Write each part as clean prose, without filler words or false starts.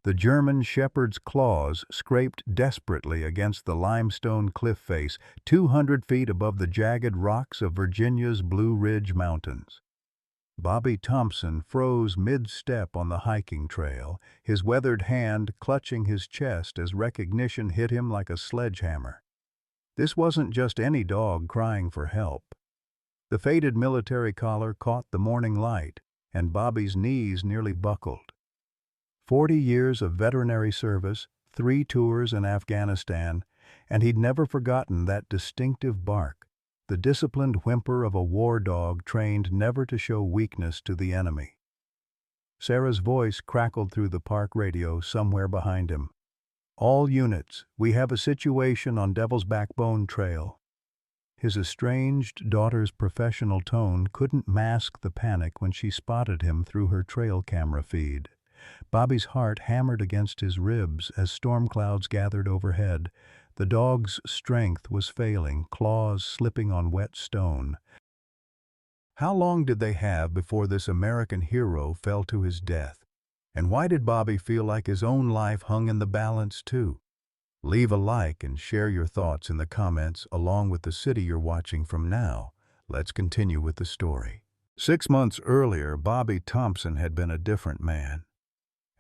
The German shepherd's claws scraped desperately against the limestone cliff face 200 feet above the jagged rocks of Virginia's Blue Ridge Mountains. Bobby Thompson froze mid-step on the hiking trail, his weathered hand clutching his chest as recognition hit him like a sledgehammer. This wasn't just any dog crying for help. The faded military collar caught the morning light, and Bobby's knees nearly buckled. 40 years of veterinary service, 3 tours in Afghanistan, and he'd never forgotten that distinctive bark, the disciplined whimper of a war dog trained never to show weakness to the enemy. Sarah's voice crackled through the park radio somewhere behind him. "All units, we have a situation on Devil's Backbone Trail." His estranged daughter's professional tone couldn't mask the panic when she spotted him through her trail camera feed. Bobby's heart hammered against his ribs as storm clouds gathered overhead. The dog's strength was failing, claws slipping on wet stone. How long did they have before this American hero fell to his death? And why did Bobby feel like his own life hung in the balance too? Leave a like and share your thoughts in the comments along with the city you're watching from now. Let's continue with the story. 6 months earlier, Bobby Thompson had been a different man.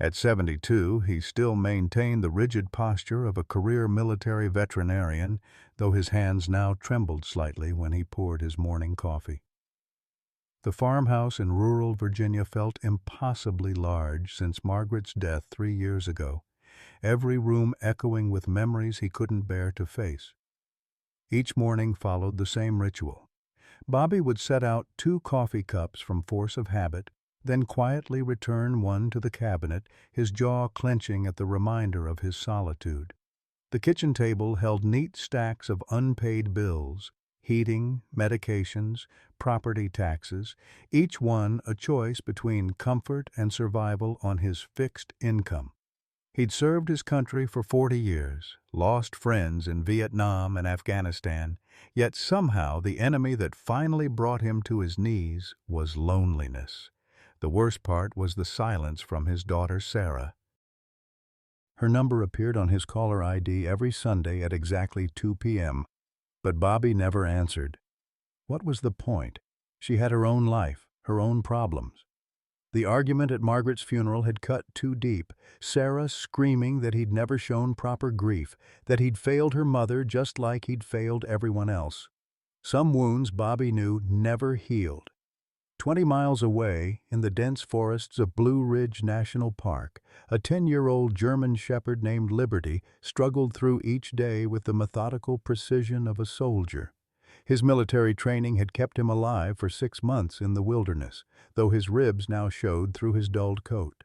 At 72, he still maintained the rigid posture of a career military veterinarian, though his hands now trembled slightly when he poured his morning coffee. The farmhouse in rural Virginia felt impossibly large since Margaret's death 3 years ago, every room echoing with memories he couldn't bear to face. Each morning followed the same ritual. Bobby would set out 2 coffee cups from force of habit, then quietly return one to the cabinet, his jaw clenching at the reminder of his solitude. The kitchen table held neat stacks of unpaid bills, heating, medications, property taxes, each one a choice between comfort and survival on his fixed income. He'd served his country for 40 years, lost friends in Vietnam and Afghanistan, yet somehow the enemy that finally brought him to his knees was loneliness. The worst part was the silence from his daughter Sarah. Her number appeared on his caller ID every Sunday at exactly 2 p.m., but Bobby never answered. What was the point? She had her own life, her own problems. The argument at Margaret's funeral had cut too deep, Sarah screaming that he'd never shown proper grief, that he'd failed her mother just like he'd failed everyone else. Some wounds Bobby knew never healed. 20 miles away, in the dense forests of Blue Ridge National Park, a 10-year-old German shepherd named Liberty struggled through each day with the methodical precision of a soldier. His military training had kept him alive for 6 months in the wilderness, though his ribs now showed through his dulled coat.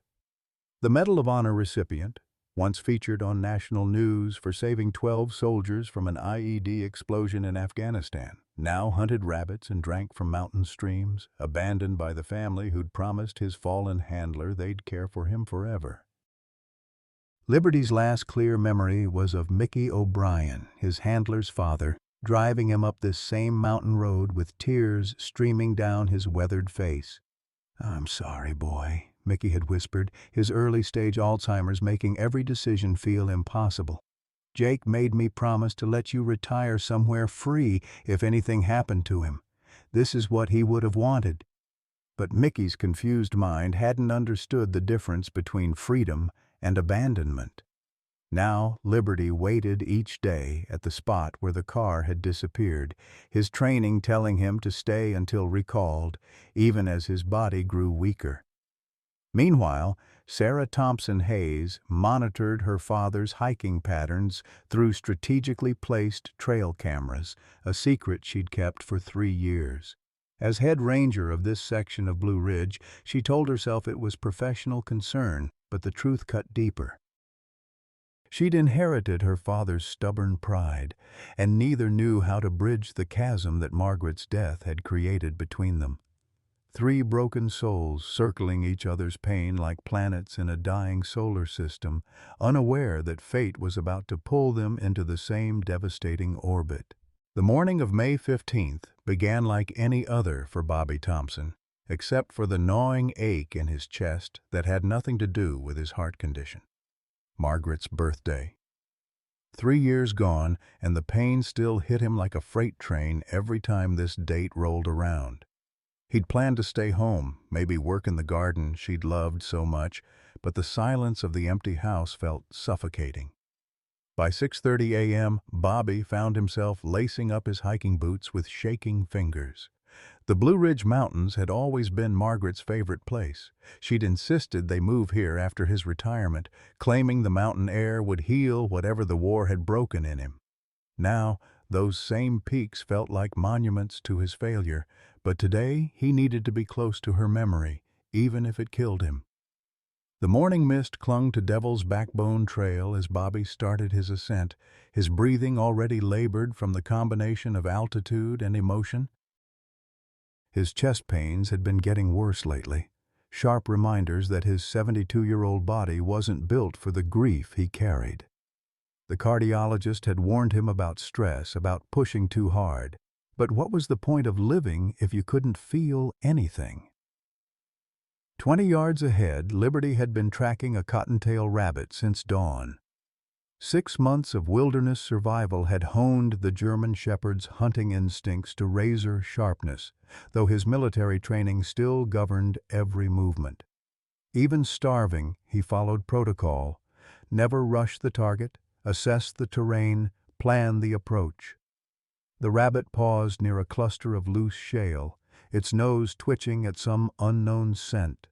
The Medal of Honor recipient, once featured on national news for saving 12 soldiers from an IED explosion in Afghanistan, now hunted rabbits and drank from mountain streams, abandoned by the family who'd promised his fallen handler they'd care for him forever. Liberty's last clear memory was of Mickey O'Brien, his handler's father, driving him up this same mountain road with tears streaming down his weathered face. "I'm sorry, boy," Mickey had whispered, his early-stage Alzheimer's making every decision feel impossible. "Jake made me promise to let you retire somewhere free if anything happened to him. This is what he would have wanted." But Mickey's confused mind hadn't understood the difference between freedom and abandonment. Now Liberty waited each day at the spot where the car had disappeared, his training telling him to stay until recalled, even as his body grew weaker. Meanwhile, Sarah Thompson Hayes monitored her father's hiking patterns through strategically placed trail cameras, a secret she'd kept for 3 years. As head ranger of this section of Blue Ridge, she told herself it was professional concern, but the truth cut deeper. She'd inherited her father's stubborn pride, and neither knew how to bridge the chasm that Margaret's death had created between them. 3 broken souls circling each other's pain like planets in a dying solar system, unaware that fate was about to pull them into the same devastating orbit. The morning of May 15th began like any other for Bobby Thompson, except for the gnawing ache in his chest that had nothing to do with his heart condition. Margaret's birthday. 3 years gone, and the pain still hit him like a freight train every time this date rolled around. He'd planned to stay home, maybe work in the garden she'd loved so much, but the silence of the empty house felt suffocating. By 6:30 a.m., Bobby found himself lacing up his hiking boots with shaking fingers. The Blue Ridge Mountains had always been Margaret's favorite place. She'd insisted they move here after his retirement, claiming the mountain air would heal whatever the war had broken in him. Now, those same peaks felt like monuments to his failure, but today he needed to be close to her memory, even if it killed him. The morning mist clung to Devil's Backbone Trail as Bobby started his ascent, his breathing already labored from the combination of altitude and emotion. His chest pains had been getting worse lately, sharp reminders that his 72-year-old body wasn't built for the grief he carried. The cardiologist had warned him about stress, about pushing too hard. But what was the point of living if you couldn't feel anything? 20 yards ahead, Liberty had been tracking a cottontail rabbit since dawn. 6 months of wilderness survival had honed the German shepherd's hunting instincts to razor sharpness, though his military training still governed every movement. Even starving, he followed protocol: never rush the target, assess the terrain, plan the approach. The rabbit paused near a cluster of loose shale, its nose twitching at some unknown scent.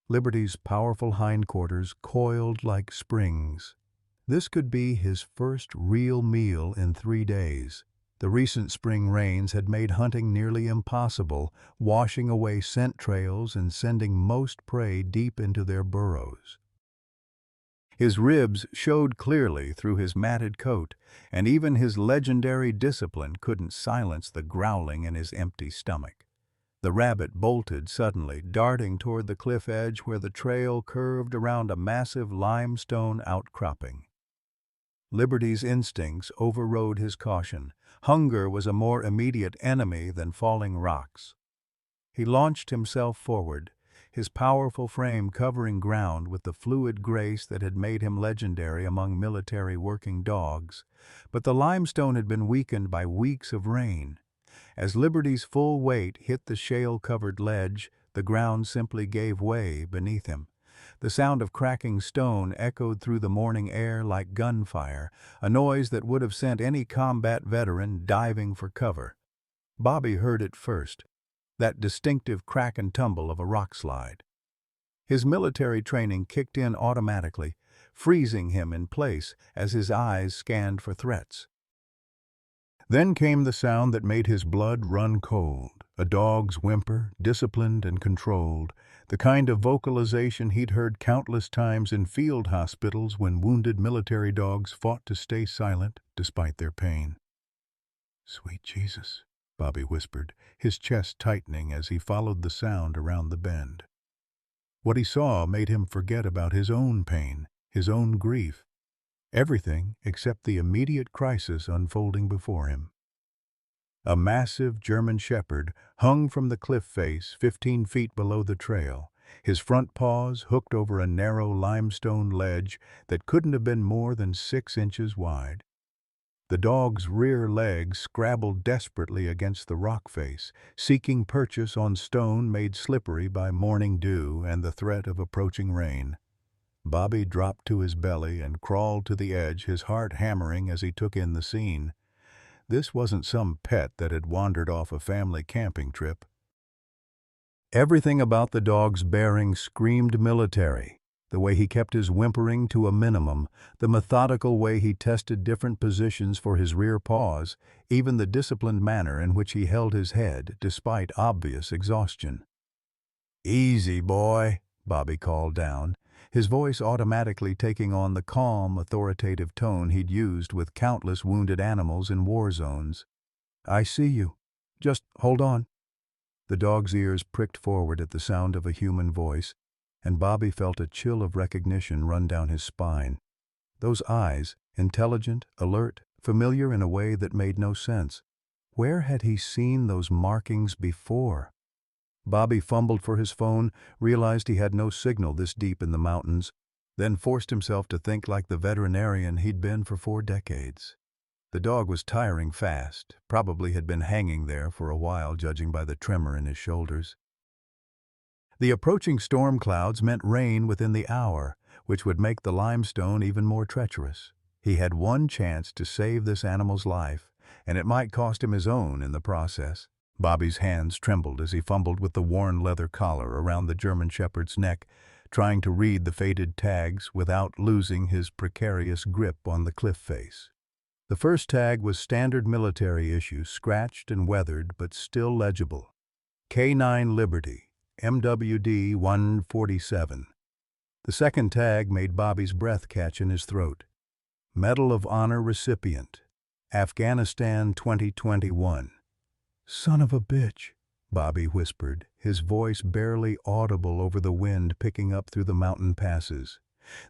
Liberty's powerful hindquarters coiled like springs. This could be his first real meal in 3 days. The recent spring rains had made hunting nearly impossible, washing away scent trails and sending most prey deep into their burrows. His ribs showed clearly through his matted coat, and even his legendary discipline couldn't silence the growling in his empty stomach. The rabbit bolted suddenly, darting toward the cliff edge where the trail curved around a massive limestone outcropping. Liberty's instincts overrode his caution. Hunger was a more immediate enemy than falling rocks. He launched himself forward, his powerful frame covering ground with the fluid grace that had made him legendary among military working dogs. But the limestone had been weakened by weeks of rain. As Liberty's full weight hit the shale-covered ledge, the ground simply gave way beneath him. The sound of cracking stone echoed through the morning air like gunfire, a noise that would have sent any combat veteran diving for cover. Bobby heard it first, that distinctive crack and tumble of a rock slide. His military training kicked in automatically, freezing him in place as his eyes scanned for threats. Then came the sound that made his blood run cold, a dog's whimper, disciplined and controlled, the kind of vocalization he'd heard countless times in field hospitals when wounded military dogs fought to stay silent despite their pain. "Sweet Jesus," Bobby whispered, his chest tightening as he followed the sound around the bend. What he saw made him forget about his own pain, his own grief. Everything except the immediate crisis unfolding before him. A massive German shepherd hung from the cliff face 15 feet below the trail, his front paws hooked over a narrow limestone ledge that couldn't have been more than 6 inches wide. The dog's rear legs scrabbled desperately against the rock face, seeking purchase on stone made slippery by morning dew and the threat of approaching rain. Bobby dropped to his belly and crawled to the edge, his heart hammering as he took in the scene. This wasn't some pet that had wandered off a family camping trip. Everything about the dog's bearing screamed military. The way he kept his whimpering to a minimum, the methodical way he tested different positions for his rear paws, even the disciplined manner in which he held his head despite obvious exhaustion. "Easy, boy," Bobby called down, his voice automatically taking on the calm, authoritative tone he'd used with countless wounded animals in war zones. "I see you. Just hold on." The dog's ears pricked forward at the sound of a human voice, and Bobby felt a chill of recognition run down his spine. Those eyes, intelligent, alert, familiar in a way that made no sense. Where had he seen those markings before? Bobby fumbled for his phone, realized he had no signal this deep in the mountains. then forced himself to think like the veterinarian he'd been for 4 decades. The dog was tiring fast, probably had been hanging there for a while judging by the tremor in his shoulders. The approaching storm clouds meant rain within the hour, which would make the limestone even more treacherous. He had one chance to save this animal's life, and it might cost him his own in the process. Bobby's hands trembled as he fumbled with the worn leather collar around the German Shepherd's neck, trying to read the faded tags without losing his precarious grip on the cliff face. The first tag was standard military issue, scratched and weathered, but still legible. K9 Liberty, MWD 147. The second tag made Bobby's breath catch in his throat. Medal of Honor recipient, Afghanistan 2021. "Son of a bitch," Bobby whispered, his voice barely audible over the wind picking up through the mountain passes.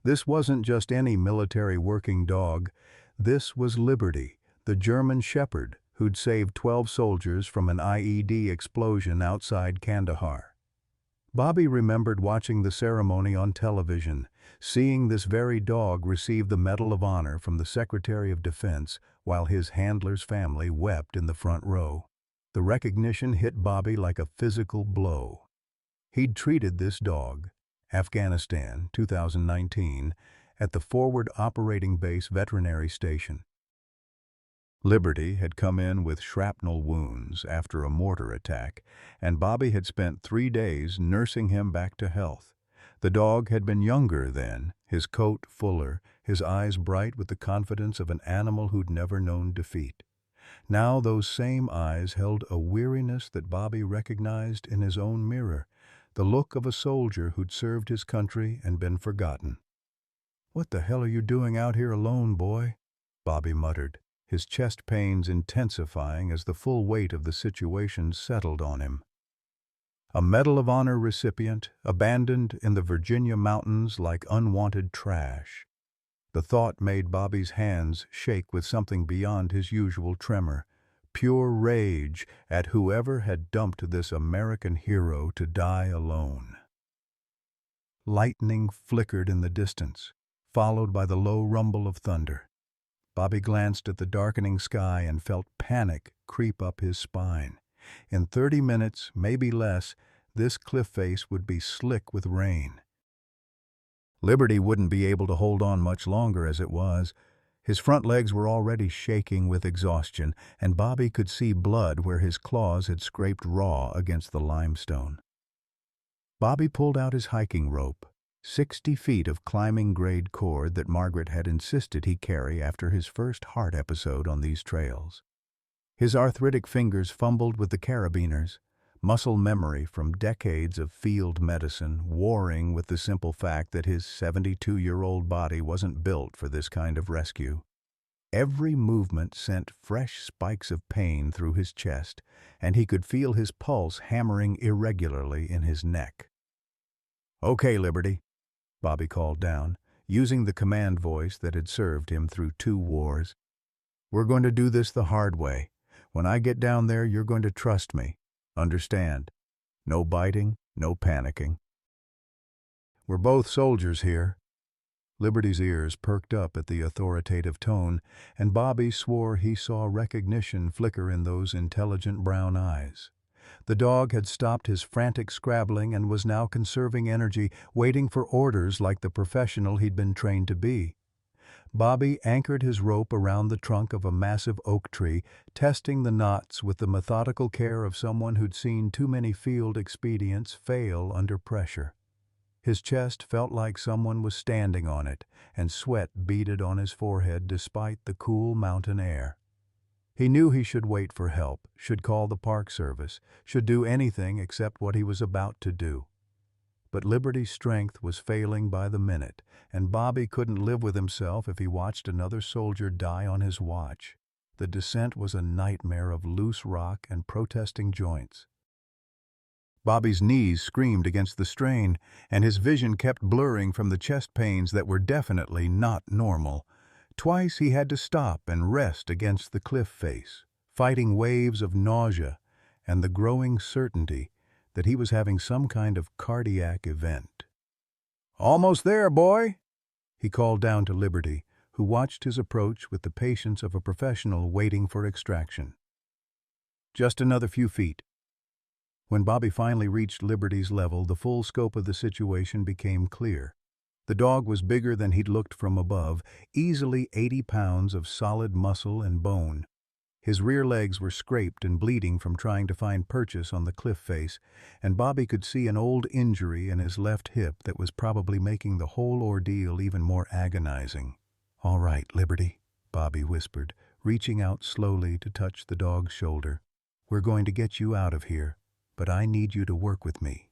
This wasn't just any military working dog. This was Liberty, the German Shepherd who'd saved 12 soldiers from an IED explosion outside Kandahar. Bobby remembered watching the ceremony on television, seeing this very dog receive the Medal of Honor from the Secretary of Defense while his handler's family wept in the front row. The recognition hit Bobby like a physical blow. He'd treated this dog, Afghanistan, 2019, at the Forward Operating Base Veterinary Station. Liberty had come in with shrapnel wounds after a mortar attack, and Bobby had spent 3 days nursing him back to health. The dog had been younger then, his coat fuller, his eyes bright with the confidence of an animal who'd never known defeat. Now those same eyes held a weariness that Bobby recognized in his own mirror, the look of a soldier who'd served his country and been forgotten. "What the hell are you doing out here alone, boy?" Bobby muttered, his chest pains intensifying as the full weight of the situation settled on him. A Medal of Honor recipient, abandoned in the Virginia mountains like unwanted trash. The thought made Bobby's hands shake with something beyond his usual tremor, pure rage at whoever had dumped this American hero to die alone. Lightning flickered in the distance, followed by the low rumble of thunder. Bobby glanced at the darkening sky and felt panic creep up his spine. In 30 minutes, maybe less, this cliff face would be slick with rain. Liberty wouldn't be able to hold on much longer as it was. His front legs were already shaking with exhaustion, and Bobby could see blood where his claws had scraped raw against the limestone. Bobby pulled out his hiking rope, 60 feet of climbing-grade cord that Margaret had insisted he carry after his first heart episode on these trails. His arthritic fingers fumbled with the carabiners, muscle memory from decades of field medicine warring with the simple fact that his 72-year-old body wasn't built for this kind of rescue. Every movement sent fresh spikes of pain through his chest, and he could feel his pulse hammering irregularly in his neck. "Okay, Liberty," Bobby called down, using the command voice that had served him through 2 wars. "We're going to do this the hard way. When I get down there, you're going to trust me. Understand? No biting, no panicking. We're both soldiers here." Liberty's ears perked up at the authoritative tone, and Bobby swore he saw recognition flicker in those intelligent brown eyes. The dog had stopped his frantic scrabbling and was now conserving energy, waiting for orders like the professional he'd been trained to be. Bobby anchored his rope around the trunk of a massive oak tree, testing the knots with the methodical care of someone who'd seen too many field expedients fail under pressure. His chest felt like someone was standing on it, and sweat beaded on his forehead despite the cool mountain air. He knew he should wait for help, should call the Park Service, should do anything except what he was about to do. But Liberty's strength was failing by the minute, and Bobby couldn't live with himself if he watched another soldier die on his watch. The descent was a nightmare of loose rock and protesting joints. Bobby's knees screamed against the strain, and his vision kept blurring from the chest pains that were definitely not normal. Twice he had to stop and rest against the cliff face, fighting waves of nausea and the growing certainty that he was having some kind of cardiac event. "Almost there, boy," He called down to Liberty, who watched his approach with the patience of a professional waiting for extraction. Just another few feet. When Bobby finally reached Liberty's level, the full scope of the situation became clear. The dog was bigger than he'd looked from above, easily 80 pounds of solid muscle and bone. His rear legs were scraped and bleeding from trying to find purchase on the cliff face, and Bobby could see an old injury in his left hip that was probably making the whole ordeal even more agonizing. "All right, Liberty," Bobby whispered, reaching out slowly to touch the dog's shoulder. "We're going to get you out of here, but I need you to work with me."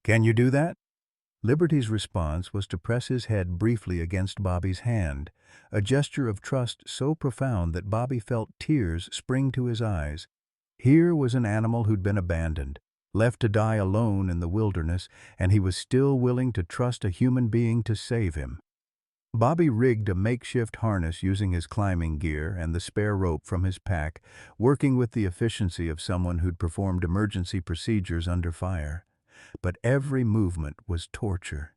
"Can you do that?" Liberty's response was to press his head briefly against Bobby's hand, a gesture of trust so profound that Bobby felt tears spring to his eyes. Here was an animal who'd been abandoned, left to die alone in the wilderness, and he was still willing to trust a human being to save him. Bobby rigged a makeshift harness using his climbing gear and the spare rope from his pack, working with the efficiency of someone who'd performed emergency procedures under fire. But every movement was torture.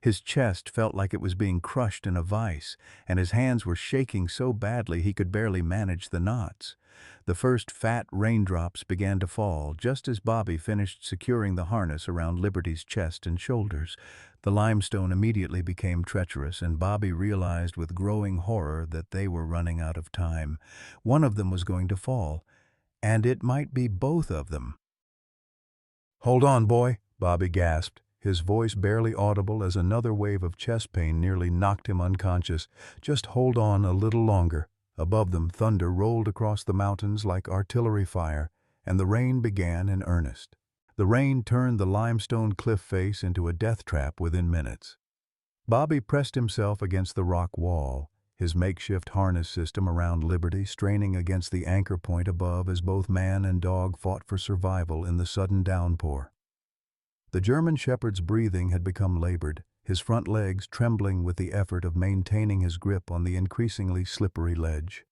His chest felt like it was being crushed in a vise, and his hands were shaking so badly he could barely manage the knots. The first fat raindrops began to fall just as Bobby finished securing the harness around Liberty's chest and shoulders. The limestone immediately became treacherous, and Bobby realized with growing horror that they were running out of time. One of them was going to fall, and it might be both of them. "Hold on, boy," Bobby gasped, his voice barely audible as another wave of chest pain nearly knocked him unconscious. "Just hold on a little longer." Above them, thunder rolled across the mountains like artillery fire, and the rain began in earnest. The rain turned the limestone cliff face into a death trap within minutes. Bobby pressed himself against the rock wall, his makeshift harness system around Liberty straining against the anchor point above as both man and dog fought for survival in the sudden downpour. The German shepherd's breathing had become labored, his front legs trembling with the effort of maintaining his grip on the increasingly slippery ledge.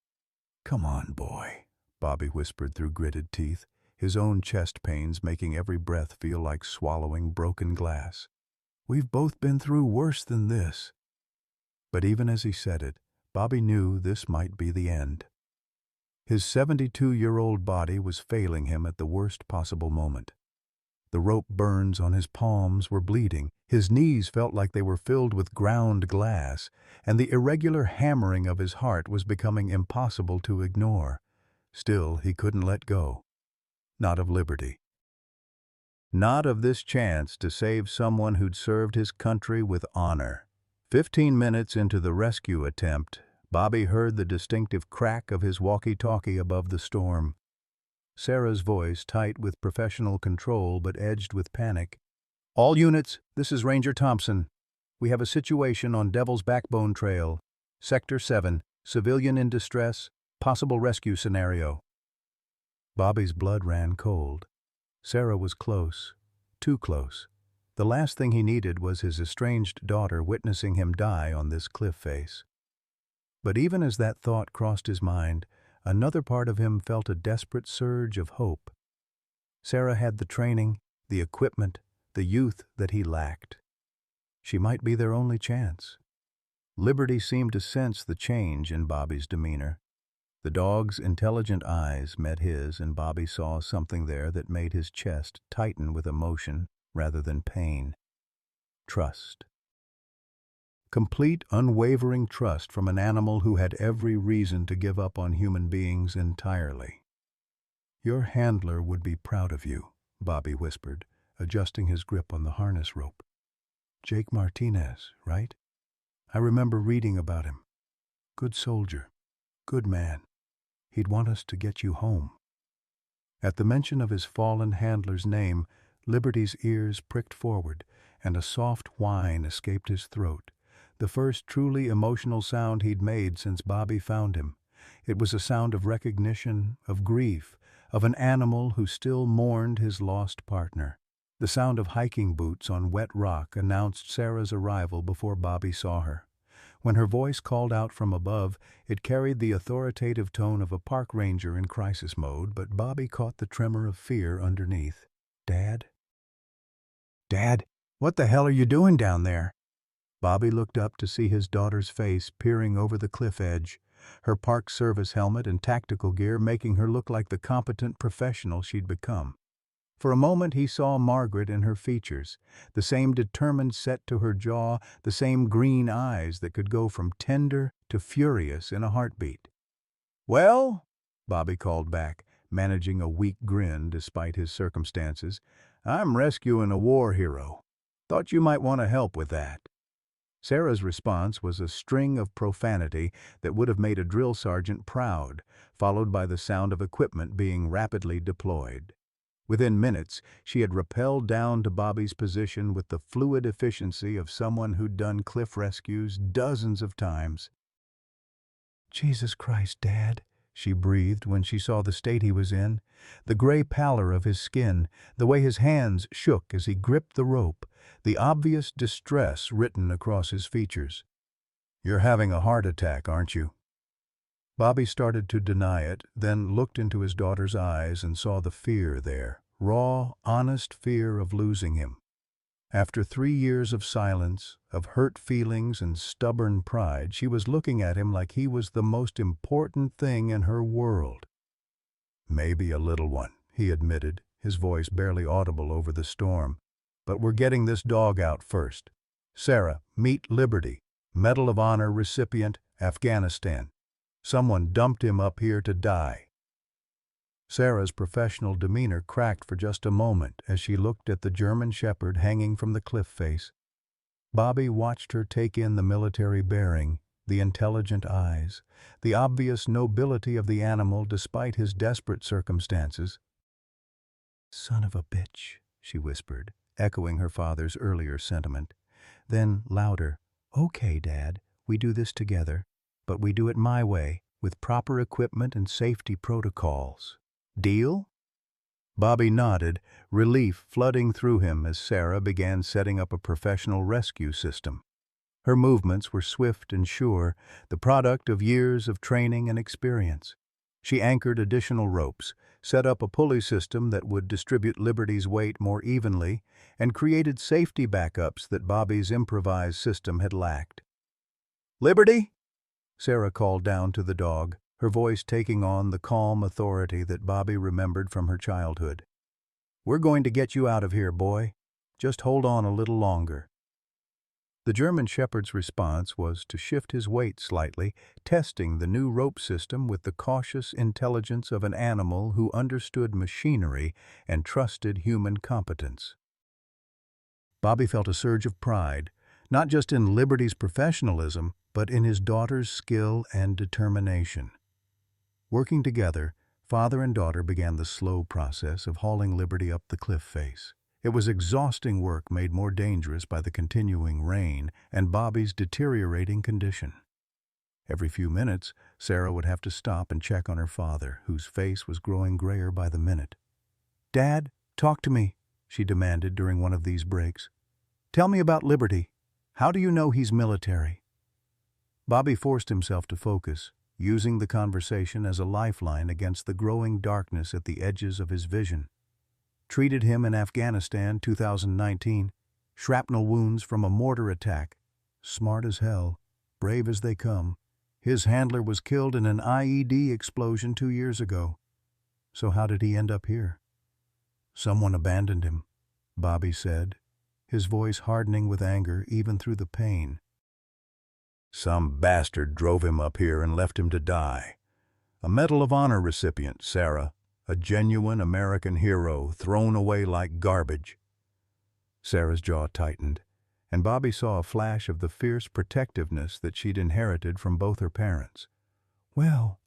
"Come on, boy," Bobby whispered through gritted teeth, his own chest pains making every breath feel like swallowing broken glass. "We've both been through worse than this." But even as he said it, Bobby knew this might be the end. His 72-year-old body was failing him at the worst possible moment. The rope burns on his palms were bleeding, his knees felt like they were filled with ground glass, and the irregular hammering of his heart was becoming impossible to ignore. Still, he couldn't let go. Not of Liberty. Not of this chance to save someone who'd served his country with honor. 15 minutes into the rescue attempt, Bobby heard the distinctive crack of his walkie-talkie above the storm. Sarah's voice, tight with professional control but edged with panic. "All units, this is Ranger Thompson. We have a situation on Devil's Backbone Trail. Sector 7, civilian in distress, possible rescue scenario." Bobby's blood ran cold. Sarah was close, too close. The last thing he needed was his estranged daughter witnessing him die on this cliff face. But even as that thought crossed his mind, another part of him felt a desperate surge of hope. Sarah had the training, the equipment, the youth that he lacked. She might be their only chance. Liberty seemed to sense the change in Bobby's demeanor. The dog's intelligent eyes met his, and Bobby saw something there that made his chest tighten with emotion rather than pain. Trust. Complete, unwavering trust from an animal who had every reason to give up on human beings entirely. "Your handler would be proud of you," Bobby whispered, adjusting his grip on the harness rope. "Jake Martinez, right? I remember reading about him. Good soldier. Good man. He'd want us to get you home." At the mention of his fallen handler's name, Liberty's ears pricked forward, and a soft whine escaped his throat. The first truly emotional sound he'd made since Bobby found him. It was a sound of recognition, of grief, of an animal who still mourned his lost partner. The sound of hiking boots on wet rock announced Sarah's arrival before Bobby saw her. When her voice called out from above, it carried the authoritative tone of a park ranger in crisis mode, but Bobby caught the tremor of fear underneath. "Dad? Dad, what the hell are you doing down there?" Bobby looked up to see his daughter's face peering over the cliff edge, her Park Service helmet and tactical gear making her look like the competent professional she'd become. For a moment he saw Margaret in her features, the same determined set to her jaw, the same green eyes that could go from tender to furious in a heartbeat. "Well," Bobby called back, managing a weak grin despite his circumstances, "I'm rescuing a war hero. Thought you might want to help with that." Sarah's response was a string of profanity that would have made a drill sergeant proud, followed by the sound of equipment being rapidly deployed. Within minutes, she had rappelled down to Bobby's position with the fluid efficiency of someone who'd done cliff rescues dozens of times. "Jesus Christ, Dad," she breathed when she saw the state he was in, the gray pallor of his skin, the way his hands shook as he gripped the rope, the obvious distress written across his features. "You're having a heart attack, aren't you?" Bobby started to deny it, then looked into his daughter's eyes and saw the fear there, raw, honest fear of losing him. After 3 years of silence, of hurt feelings and stubborn pride, she was looking at him like he was the most important thing in her world. "Maybe a little one," he admitted, his voice barely audible over the storm. "But we're getting this dog out first. Sarah, meet Liberty, Medal of Honor recipient, Afghanistan. Someone dumped him up here to die." Sarah's professional demeanor cracked for just a moment as she looked at the German shepherd hanging from the cliff face. Bobby watched her take in the military bearing, the intelligent eyes, the obvious nobility of the animal despite his desperate circumstances. "Son of a bitch," she whispered, echoing her father's earlier sentiment. Then, louder, "Okay, Dad, we do this together, but we do it my way, with proper equipment and safety protocols. Deal?" Bobby nodded, relief flooding through him as Sarah began setting up a professional rescue system. Her movements were swift and sure, the product of years of training and experience. She anchored additional ropes, set up a pulley system that would distribute Liberty's weight more evenly, and created safety backups that Bobby's improvised system had lacked. "Liberty?" Sarah called down to the dog, her voice taking on the calm authority that Bobby remembered from her childhood. "We're going to get you out of here, boy. Just hold on a little longer." The German shepherd's response was to shift his weight slightly, testing the new rope system with the cautious intelligence of an animal who understood machinery and trusted human competence. Bobby felt a surge of pride, not just in Liberty's professionalism, but in his daughter's skill and determination. Working together, father and daughter began the slow process of hauling Liberty up the cliff face. It was exhausting work made more dangerous by the continuing rain and Bobby's deteriorating condition. Every few minutes, Sarah would have to stop and check on her father, whose face was growing grayer by the minute. "Dad, talk to me," she demanded during one of these breaks. "Tell me about Liberty. How do you know he's military?" Bobby forced himself to focus, using the conversation as a lifeline against the growing darkness at the edges of his vision. "Treated him in Afghanistan 2019. Shrapnel wounds from a mortar attack. Smart as hell. Brave as they come. His handler was killed in an IED explosion 2 years ago. So how did he end up here?" "Someone abandoned him," Bobby said, his voice hardening with anger even through the pain. "Some bastard drove him up here and left him to die. A Medal of Honor recipient, Sarah. A genuine American hero thrown away like garbage." Sarah's jaw tightened, and Bobby saw a flash of the fierce protectiveness that she'd inherited from both her parents. "Well,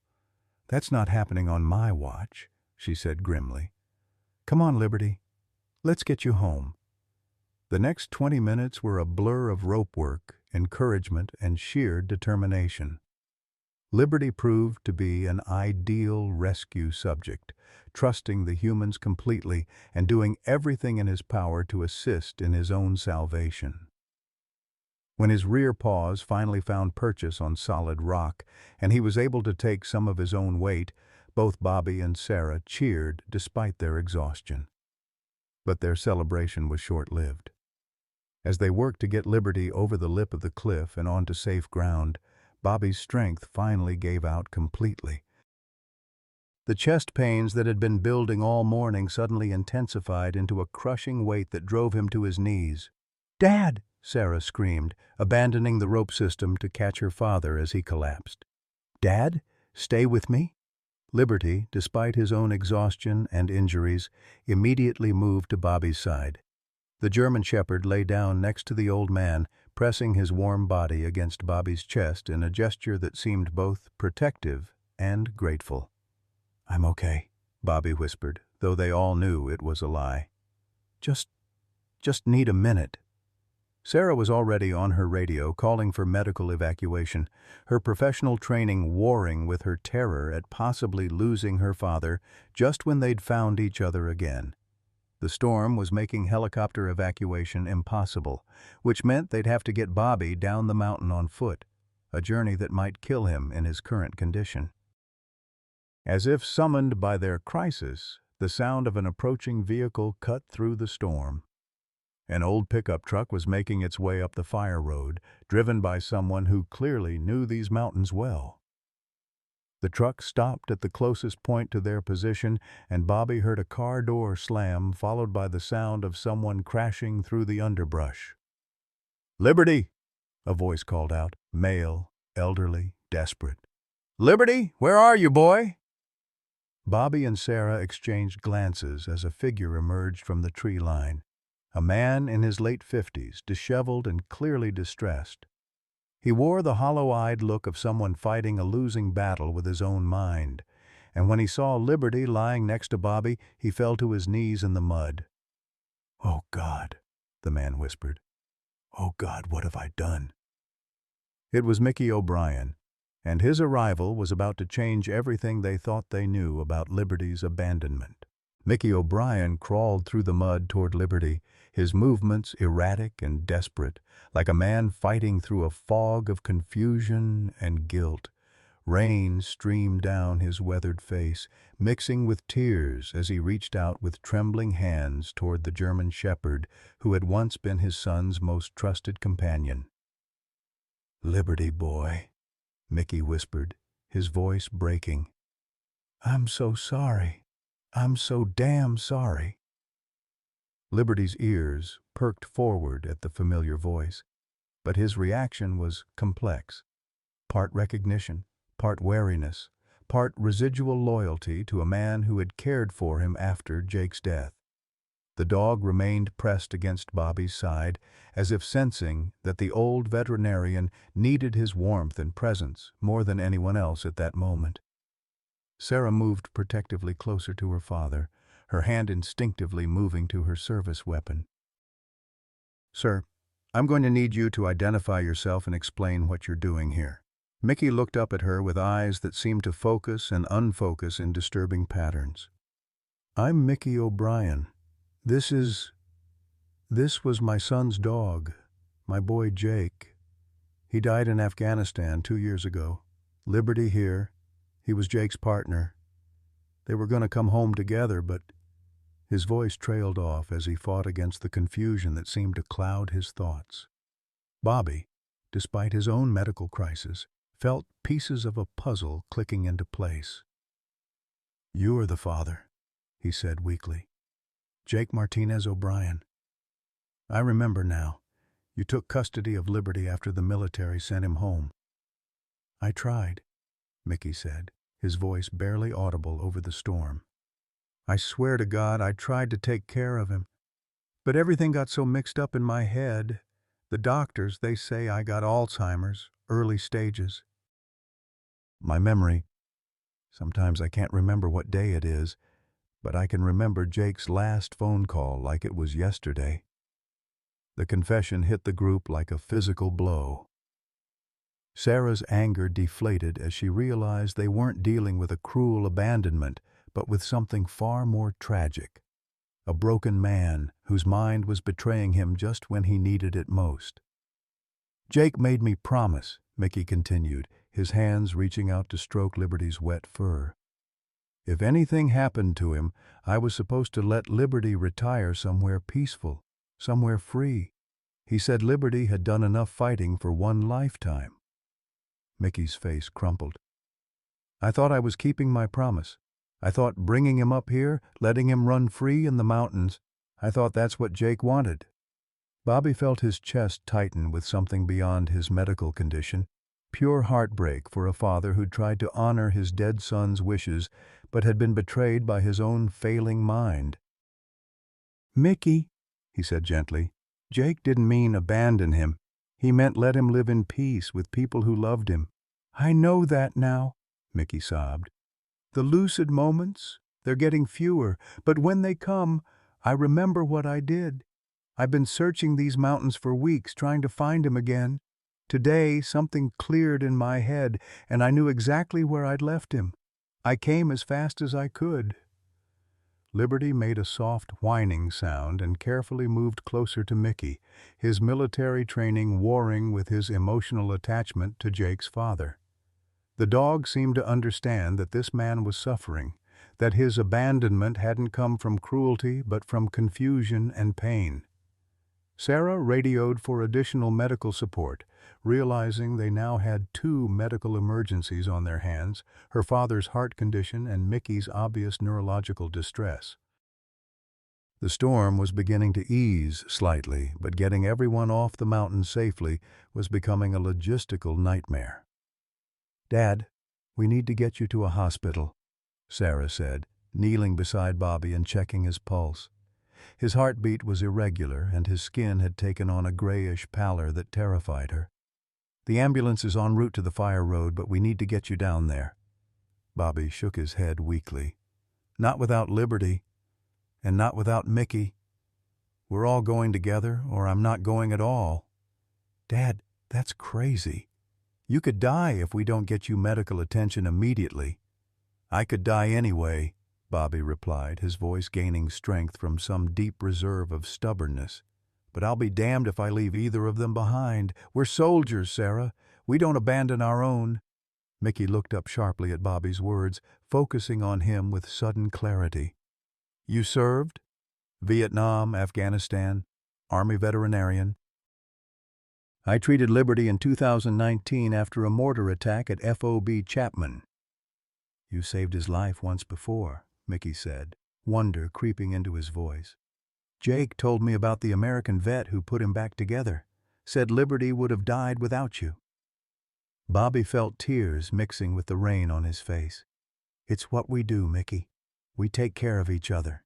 that's not happening on my watch," she said grimly. "Come on, Liberty. Let's get you home." The next 20 minutes were a blur of rope work, encouragement, and sheer determination. Liberty proved to be an ideal rescue subject, trusting the humans completely and doing everything in his power to assist in his own salvation. When his rear paws finally found purchase on solid rock and he was able to take some of his own weight, both Bobby and Sarah cheered despite their exhaustion. But their celebration was short-lived. As they worked to get Liberty over the lip of the cliff and onto safe ground, Bobby's strength finally gave out completely. The chest pains that had been building all morning suddenly intensified into a crushing weight that drove him to his knees. "Dad!" Sarah screamed, abandoning the rope system to catch her father as he collapsed. "Dad, stay with me?" Liberty, despite his own exhaustion and injuries, immediately moved to Bobby's side. The German shepherd lay down next to the old man, pressing his warm body against Bobby's chest in a gesture that seemed both protective and grateful. "I'm okay," Bobby whispered, though they all knew it was a lie. Just need a minute." Sarah was already on her radio calling for medical evacuation, her professional training warring with her terror at possibly losing her father just when they'd found each other again. The storm was making helicopter evacuation impossible, which meant they'd have to get Bobby down the mountain on foot, a journey that might kill him in his current condition. As if summoned by their crisis, the sound of an approaching vehicle cut through the storm. An old pickup truck was making its way up the fire road, driven by someone who clearly knew these mountains well. The truck stopped at the closest point to their position, and Bobby heard a car door slam, followed by the sound of someone crashing through the underbrush. "Liberty!" a voice called out, male, elderly, desperate. "Liberty, where are you, boy?" Bobby and Sarah exchanged glances as a figure emerged from the tree line. A man in his late 50s, disheveled and clearly distressed. He wore the hollow-eyed look of someone fighting a losing battle with his own mind, and when he saw Liberty lying next to Bobby, he fell to his knees in the mud. "Oh, God," the man whispered. "Oh, God, what have I done?" It was Mickey O'Brien, and his arrival was about to change everything they thought they knew about Liberty's abandonment. Mickey O'Brien crawled through the mud toward Liberty, his movements erratic and desperate, like a man fighting through a fog of confusion and guilt. Rain streamed down his weathered face, mixing with tears as he reached out with trembling hands toward the German shepherd who had once been his son's most trusted companion. "Liberty, boy," Mickey whispered, his voice breaking. "I'm so sorry. I'm so damn sorry." Liberty's ears perked forward at the familiar voice, but his reaction was complex. Part recognition, part wariness, part residual loyalty to a man who had cared for him after Jake's death. The dog remained pressed against Bobby's side, as if sensing that the old veterinarian needed his warmth and presence more than anyone else at that moment. Sarah moved protectively closer to her father, her hand instinctively moving to her service weapon. "Sir, I'm going to need you to identify yourself and explain what you're doing here." Mickey looked up at her with eyes that seemed to focus and unfocus in disturbing patterns. "I'm Mickey O'Brien. This was my son's dog, my boy Jake. He died in Afghanistan 2 years ago. Liberty here. He was Jake's partner. They were going to come home together, but..." His voice trailed off as he fought against the confusion that seemed to cloud his thoughts. Bobby, despite his own medical crisis, felt pieces of a puzzle clicking into place. "You're the father," he said weakly. "Jake Martinez O'Brien. I remember now. You took custody of Liberty after the military sent him home." "I tried," Mickey said, his voice barely audible over the storm. "I swear to God I tried to take care of him. But everything got so mixed up in my head. The doctors, they say I got Alzheimer's, early stages. My memory, sometimes I can't remember what day it is, but I can remember Jake's last phone call like it was yesterday." The confession hit the group like a physical blow. Sarah's anger deflated as she realized they weren't dealing with a cruel abandonment, but with something far more tragic. A broken man whose mind was betraying him just when he needed it most. "Jake made me promise," Mickey continued, his hands reaching out to stroke Liberty's wet fur. "If anything happened to him, I was supposed to let Liberty retire somewhere peaceful, somewhere free. He said Liberty had done enough fighting for one lifetime. Mickey's face crumpled. I thought I was keeping my promise. I thought bringing him up here, letting him run free in the mountains, I thought that's what Jake wanted. Bobby felt his chest tighten with something beyond his medical condition, pure heartbreak for a father who'd tried to honor his dead son's wishes but had been betrayed by his own failing mind. Mickey, he said gently, Jake didn't mean abandon him. He meant let him live in peace with people who loved him. I know that now, Mickey sobbed. The lucid moments, they're getting fewer, but when they come, I remember what I did. I've been searching these mountains for weeks, trying to find him again. Today, something cleared in my head, and I knew exactly where I'd left him. I came as fast as I could. Liberty made a soft whining sound and carefully moved closer to Mickey, his military training warring with his emotional attachment to Jake's father. The dog seemed to understand that this man was suffering, that his abandonment hadn't come from cruelty but from confusion and pain. Sarah radioed for additional medical support, realizing they now had 2 medical emergencies on their hands, her father's heart condition and Mickey's obvious neurological distress. The storm was beginning to ease slightly, but getting everyone off the mountain safely was becoming a logistical nightmare. Dad, we need to get you to a hospital, Sarah said, kneeling beside Bobby and checking his pulse. His heartbeat was irregular, and his skin had taken on a grayish pallor that terrified her. The ambulance is en route to the fire road, but we need to get you down there. Bobby shook his head weakly. Not without Liberty, and not without Mickey. We're all going together, or I'm not going at all. Dad, that's crazy. You could die if we don't get you medical attention immediately. I could die anyway, Bobby replied, his voice gaining strength from some deep reserve of stubbornness. But I'll be damned if I leave either of them behind. We're soldiers, Sarah. We don't abandon our own. Mickey looked up sharply at Bobby's words, focusing on him with sudden clarity. You served? Vietnam, Afghanistan, Army veterinarian. I treated Liberty in 2019 after a mortar attack at FOB Chapman. You saved his life once before, Mickey said, wonder creeping into his voice. Jake told me about the American vet who put him back together, said Liberty would have died without you. Bobby felt tears mixing with the rain on his face. It's what we do, Mickey. We take care of each other.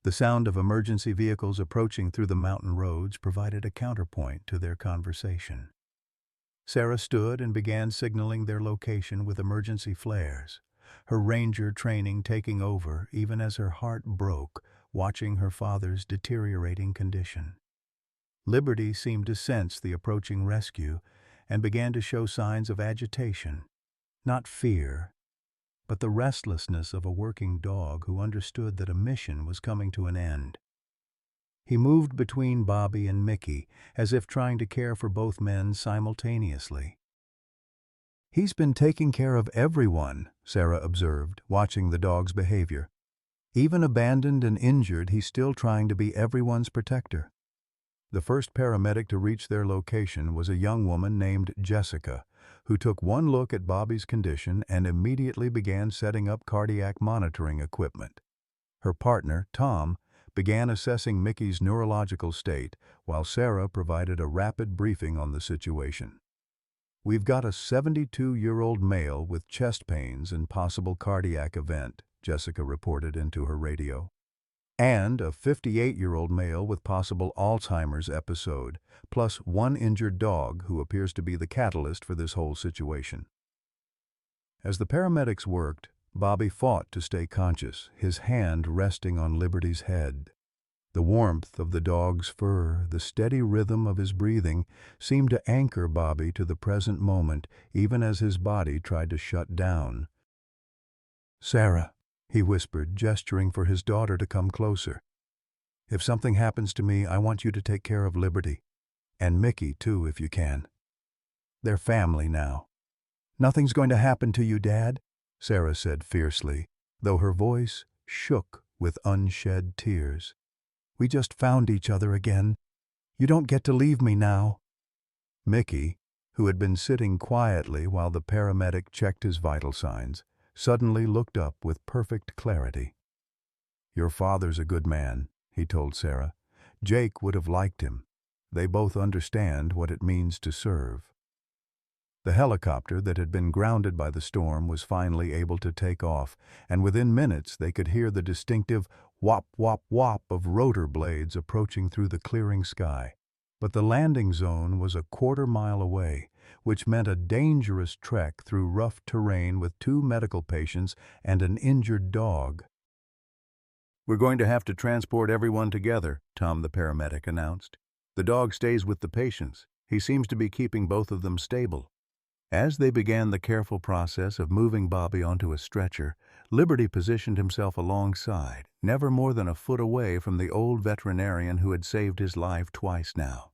The sound of emergency vehicles approaching through the mountain roads provided a counterpoint to their conversation. Sarah stood and began signaling their location with emergency flares, her ranger training taking over even as her heart broke, watching her father's deteriorating condition. Liberty seemed to sense the approaching rescue and began to show signs of agitation, not fear, but the restlessness of a working dog who understood that a mission was coming to an end. He moved between Bobby and Mickey, as if trying to care for both men simultaneously. He's been taking care of everyone, Sarah observed, watching the dog's behavior. Even abandoned and injured, he's still trying to be everyone's protector. The first paramedic to reach their location was a young woman named Jessica, who took one look at Bobby's condition and immediately began setting up cardiac monitoring equipment. Her partner, Tom, began assessing Mickey's neurological state, while Sarah provided a rapid briefing on the situation. We've got a 72-year-old male with chest pains and possible cardiac event, Jessica reported into her radio. And a 58-year-old male with possible Alzheimer's episode, plus one injured dog who appears to be the catalyst for this whole situation. As the paramedics worked, Bobby fought to stay conscious, his hand resting on Liberty's head. The warmth of the dog's fur, the steady rhythm of his breathing, seemed to anchor Bobby to the present moment, even as his body tried to shut down. Sarah, he whispered, gesturing for his daughter to come closer. If something happens to me, I want you to take care of Liberty. And Mickey, too, if you can. They're family now. Nothing's going to happen to you, Dad, Sarah said fiercely, though her voice shook with unshed tears. We just found each other again. You don't get to leave me now." Mickey, who had been sitting quietly while the paramedic checked his vital signs, suddenly looked up with perfect clarity. "Your father's a good man," he told Sarah. "Jake would have liked him. They both understand what it means to serve." The helicopter that had been grounded by the storm was finally able to take off, and within minutes they could hear the distinctive whop, whop, whop of rotor blades approaching through the clearing sky. But the landing zone was a quarter-mile away, which meant a dangerous trek through rough terrain with 2 medical patients and an injured dog. "We're going to have to transport everyone together," Tom the paramedic announced. "The dog stays with the patients. He seems to be keeping both of them stable." As they began the careful process of moving Bobby onto a stretcher, Liberty positioned himself alongside, never more than a foot away from the old veterinarian who had saved his life twice now.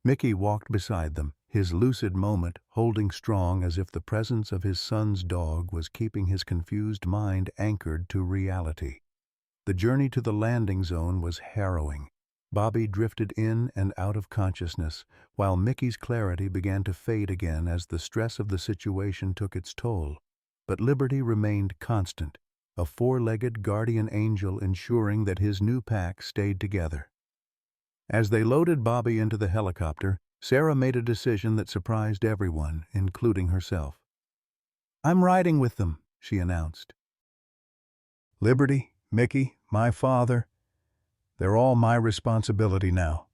Mickey walked beside them, his lucid moment holding strong as if the presence of his son's dog was keeping his confused mind anchored to reality. The journey to the landing zone was harrowing. Bobby drifted in and out of consciousness, while Mickey's clarity began to fade again as the stress of the situation took its toll. But Liberty remained constant, a 4-legged guardian angel ensuring that his new pack stayed together. As they loaded Bobby into the helicopter, Sarah made a decision that surprised everyone, including herself. "I'm riding with them," she announced. "Liberty, Mickey, my father, they're all my responsibility now."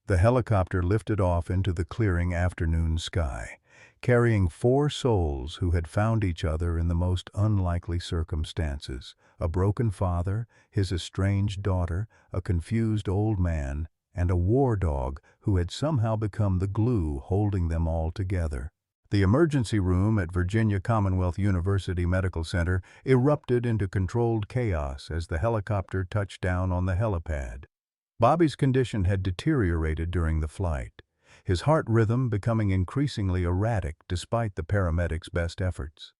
The helicopter lifted off into the clearing afternoon sky, carrying 4 souls who had found each other in the most unlikely circumstances: a broken father, his estranged daughter, a confused old man, and a war dog who had somehow become the glue holding them all together. The emergency room at Virginia Commonwealth University Medical Center erupted into controlled chaos as the helicopter touched down on the helipad. Bobby's condition had deteriorated during the flight, his heart rhythm becoming increasingly erratic despite the paramedics' best efforts.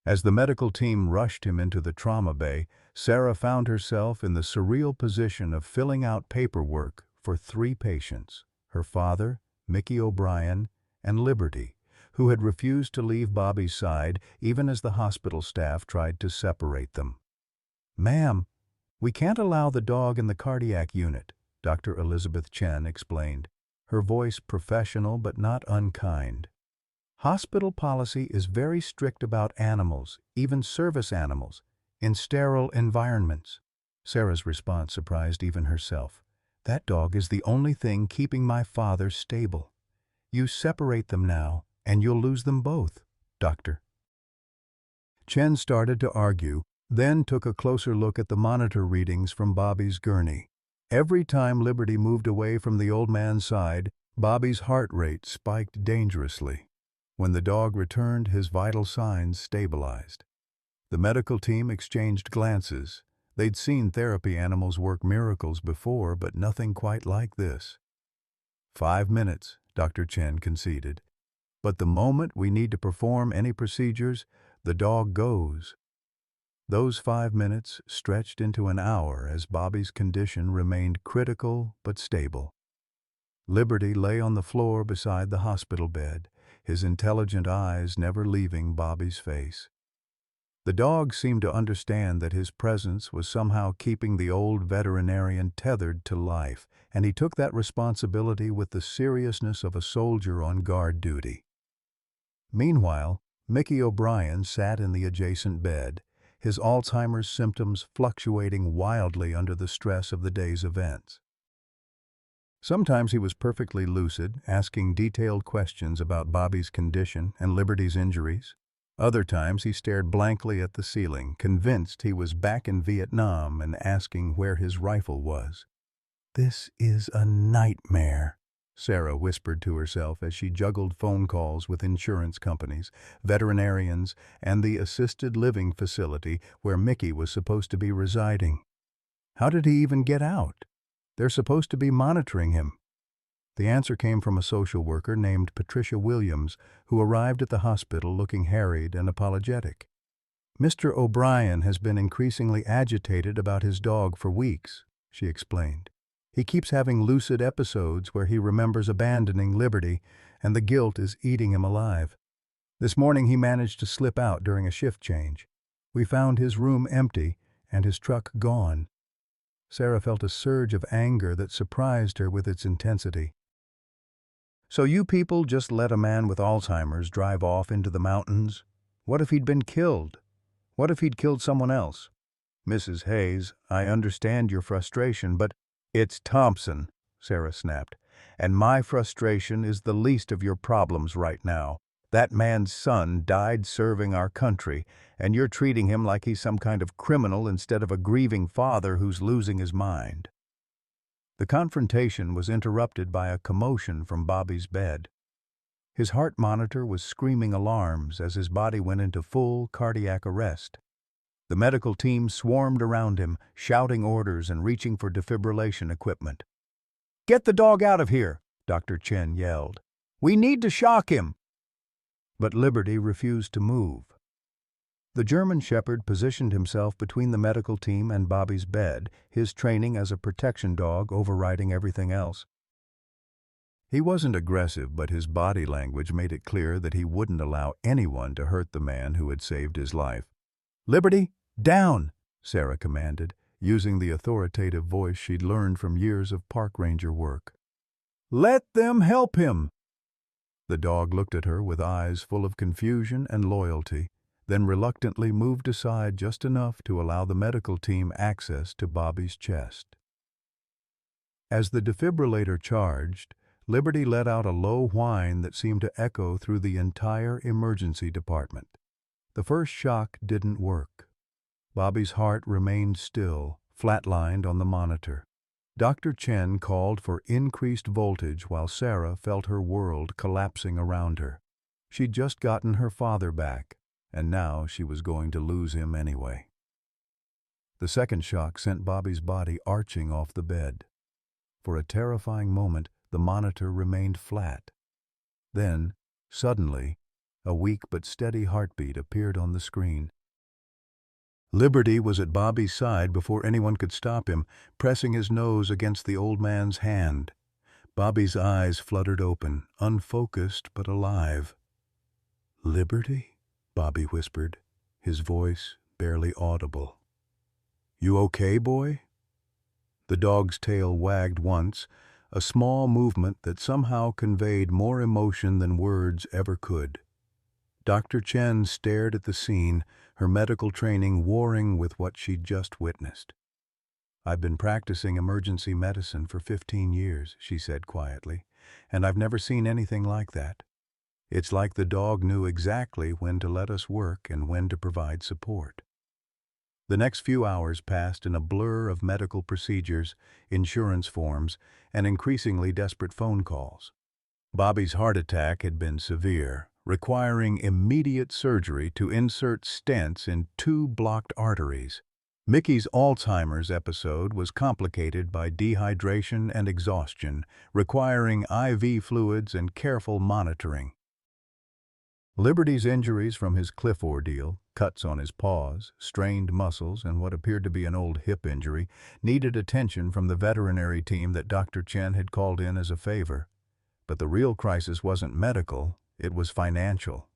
As the medical team rushed him into the trauma bay, Sarah found herself in the surreal position of filling out paperwork for 3 patients: her father, Mickey O'Brien, and Liberty, who had refused to leave Bobby's side even as the hospital staff tried to separate them. "Ma'am, we can't allow the dog in the cardiac unit," Dr. Elizabeth Chen explained, her voice professional but not unkind. "Hospital policy is very strict about animals, even service animals, in sterile environments." Sarah's response surprised even herself. "That dog is the only thing keeping my father stable. You separate them now, and you'll lose them both, Doctor." Chen started to argue, then took a closer look at the monitor readings from Bobby's gurney. Every time Liberty moved away from the old man's side, Bobby's heart rate spiked dangerously. When the dog returned, his vital signs stabilized. The medical team exchanged glances. They'd seen therapy animals work miracles before, but nothing quite like this. 5 minutes, Dr. Chen conceded. "But the moment we need to perform any procedures, the dog goes." Those 5 minutes stretched into an hour as Bobby's condition remained critical but stable. Liberty lay on the floor beside the hospital bed, his intelligent eyes never leaving Bobby's face. The dog seemed to understand that his presence was somehow keeping the old veterinarian tethered to life, and he took that responsibility with the seriousness of a soldier on guard duty. Meanwhile, Mickey O'Brien sat in the adjacent bed, his Alzheimer's symptoms fluctuating wildly under the stress of the day's events. Sometimes he was perfectly lucid, asking detailed questions about Bobby's condition and Liberty's injuries. Other times he stared blankly at the ceiling, convinced he was back in Vietnam and asking where his rifle was. "This is a nightmare," Sarah whispered to herself as she juggled phone calls with insurance companies, veterinarians, and the assisted living facility where Mickey was supposed to be residing. How did he even get out? They're supposed to be monitoring him. The answer came from a social worker named Patricia Williams, who arrived at the hospital looking harried and apologetic. "Mr. O'Brien has been increasingly agitated about his dog for weeks," she explained. He keeps having lucid episodes where he remembers abandoning Liberty, and the guilt is eating him alive. This morning he managed to slip out during a shift change. We found his room empty and his truck gone. Sarah felt a surge of anger that surprised her with its intensity. "So you people just let a man with Alzheimer's drive off into the mountains? What if he'd been killed? What if he'd killed someone else?" "Mrs. Hayes, I understand your frustration, but—" "It's Thompson," Sarah snapped, "and my frustration is the least of your problems right now. That man's son died serving our country, and you're treating him like he's some kind of criminal instead of a grieving father who's losing his mind." The confrontation was interrupted by a commotion from Bobby's bed. His heart monitor was screaming alarms as his body went into full cardiac arrest. The medical team swarmed around him, shouting orders and reaching for defibrillation equipment. "Get the dog out of here," Dr. Chen yelled. "We need to shock him." But Liberty refused to move. The German Shepherd positioned himself between the medical team and Bobby's bed, his training as a protection dog overriding everything else. He wasn't aggressive, but his body language made it clear that he wouldn't allow anyone to hurt the man who had saved his life. "Liberty, down!" Sarah commanded, using the authoritative voice she'd learned from years of park ranger work. "Let them help him!" The dog looked at her with eyes full of confusion and loyalty, then reluctantly moved aside just enough to allow the medical team access to Bobby's chest. As the defibrillator charged, Liberty let out a low whine that seemed to echo through the entire emergency department. The first shock didn't work. Bobby's heart remained still, flatlined on the monitor. Dr. Chen called for increased voltage while Sarah felt her world collapsing around her. She'd just gotten her father back, and now she was going to lose him anyway. The second shock sent Bobby's body arching off the bed. For a terrifying moment, the monitor remained flat. Then, suddenly, a weak but steady heartbeat appeared on the screen. Liberty was at Bobby's side before anyone could stop him, pressing his nose against the old man's hand. Bobby's eyes fluttered open, unfocused but alive. "Liberty?" Bobby whispered, his voice barely audible. "You okay, boy?" The dog's tail wagged once, a small movement that somehow conveyed more emotion than words ever could. Dr. Chen stared at the scene, her medical training warring with what she'd just witnessed. "I've been practicing emergency medicine for 15 years, she said quietly, "and I've never seen anything like that. It's like the dog knew exactly when to let us work and when to provide support." The next few hours passed in a blur of medical procedures, insurance forms, and increasingly desperate phone calls. Bobby's heart attack had been severe, requiring immediate surgery to insert stents in 2 blocked arteries. Mickey's Alzheimer's episode was complicated by dehydration and exhaustion, requiring IV fluids and careful monitoring. Liberty's injuries from his cliff ordeal, cuts on his paws, strained muscles, and what appeared to be an old hip injury, needed attention from the veterinary team that Dr. Chen had called in as a favor. But the real crisis wasn't medical, it was financial.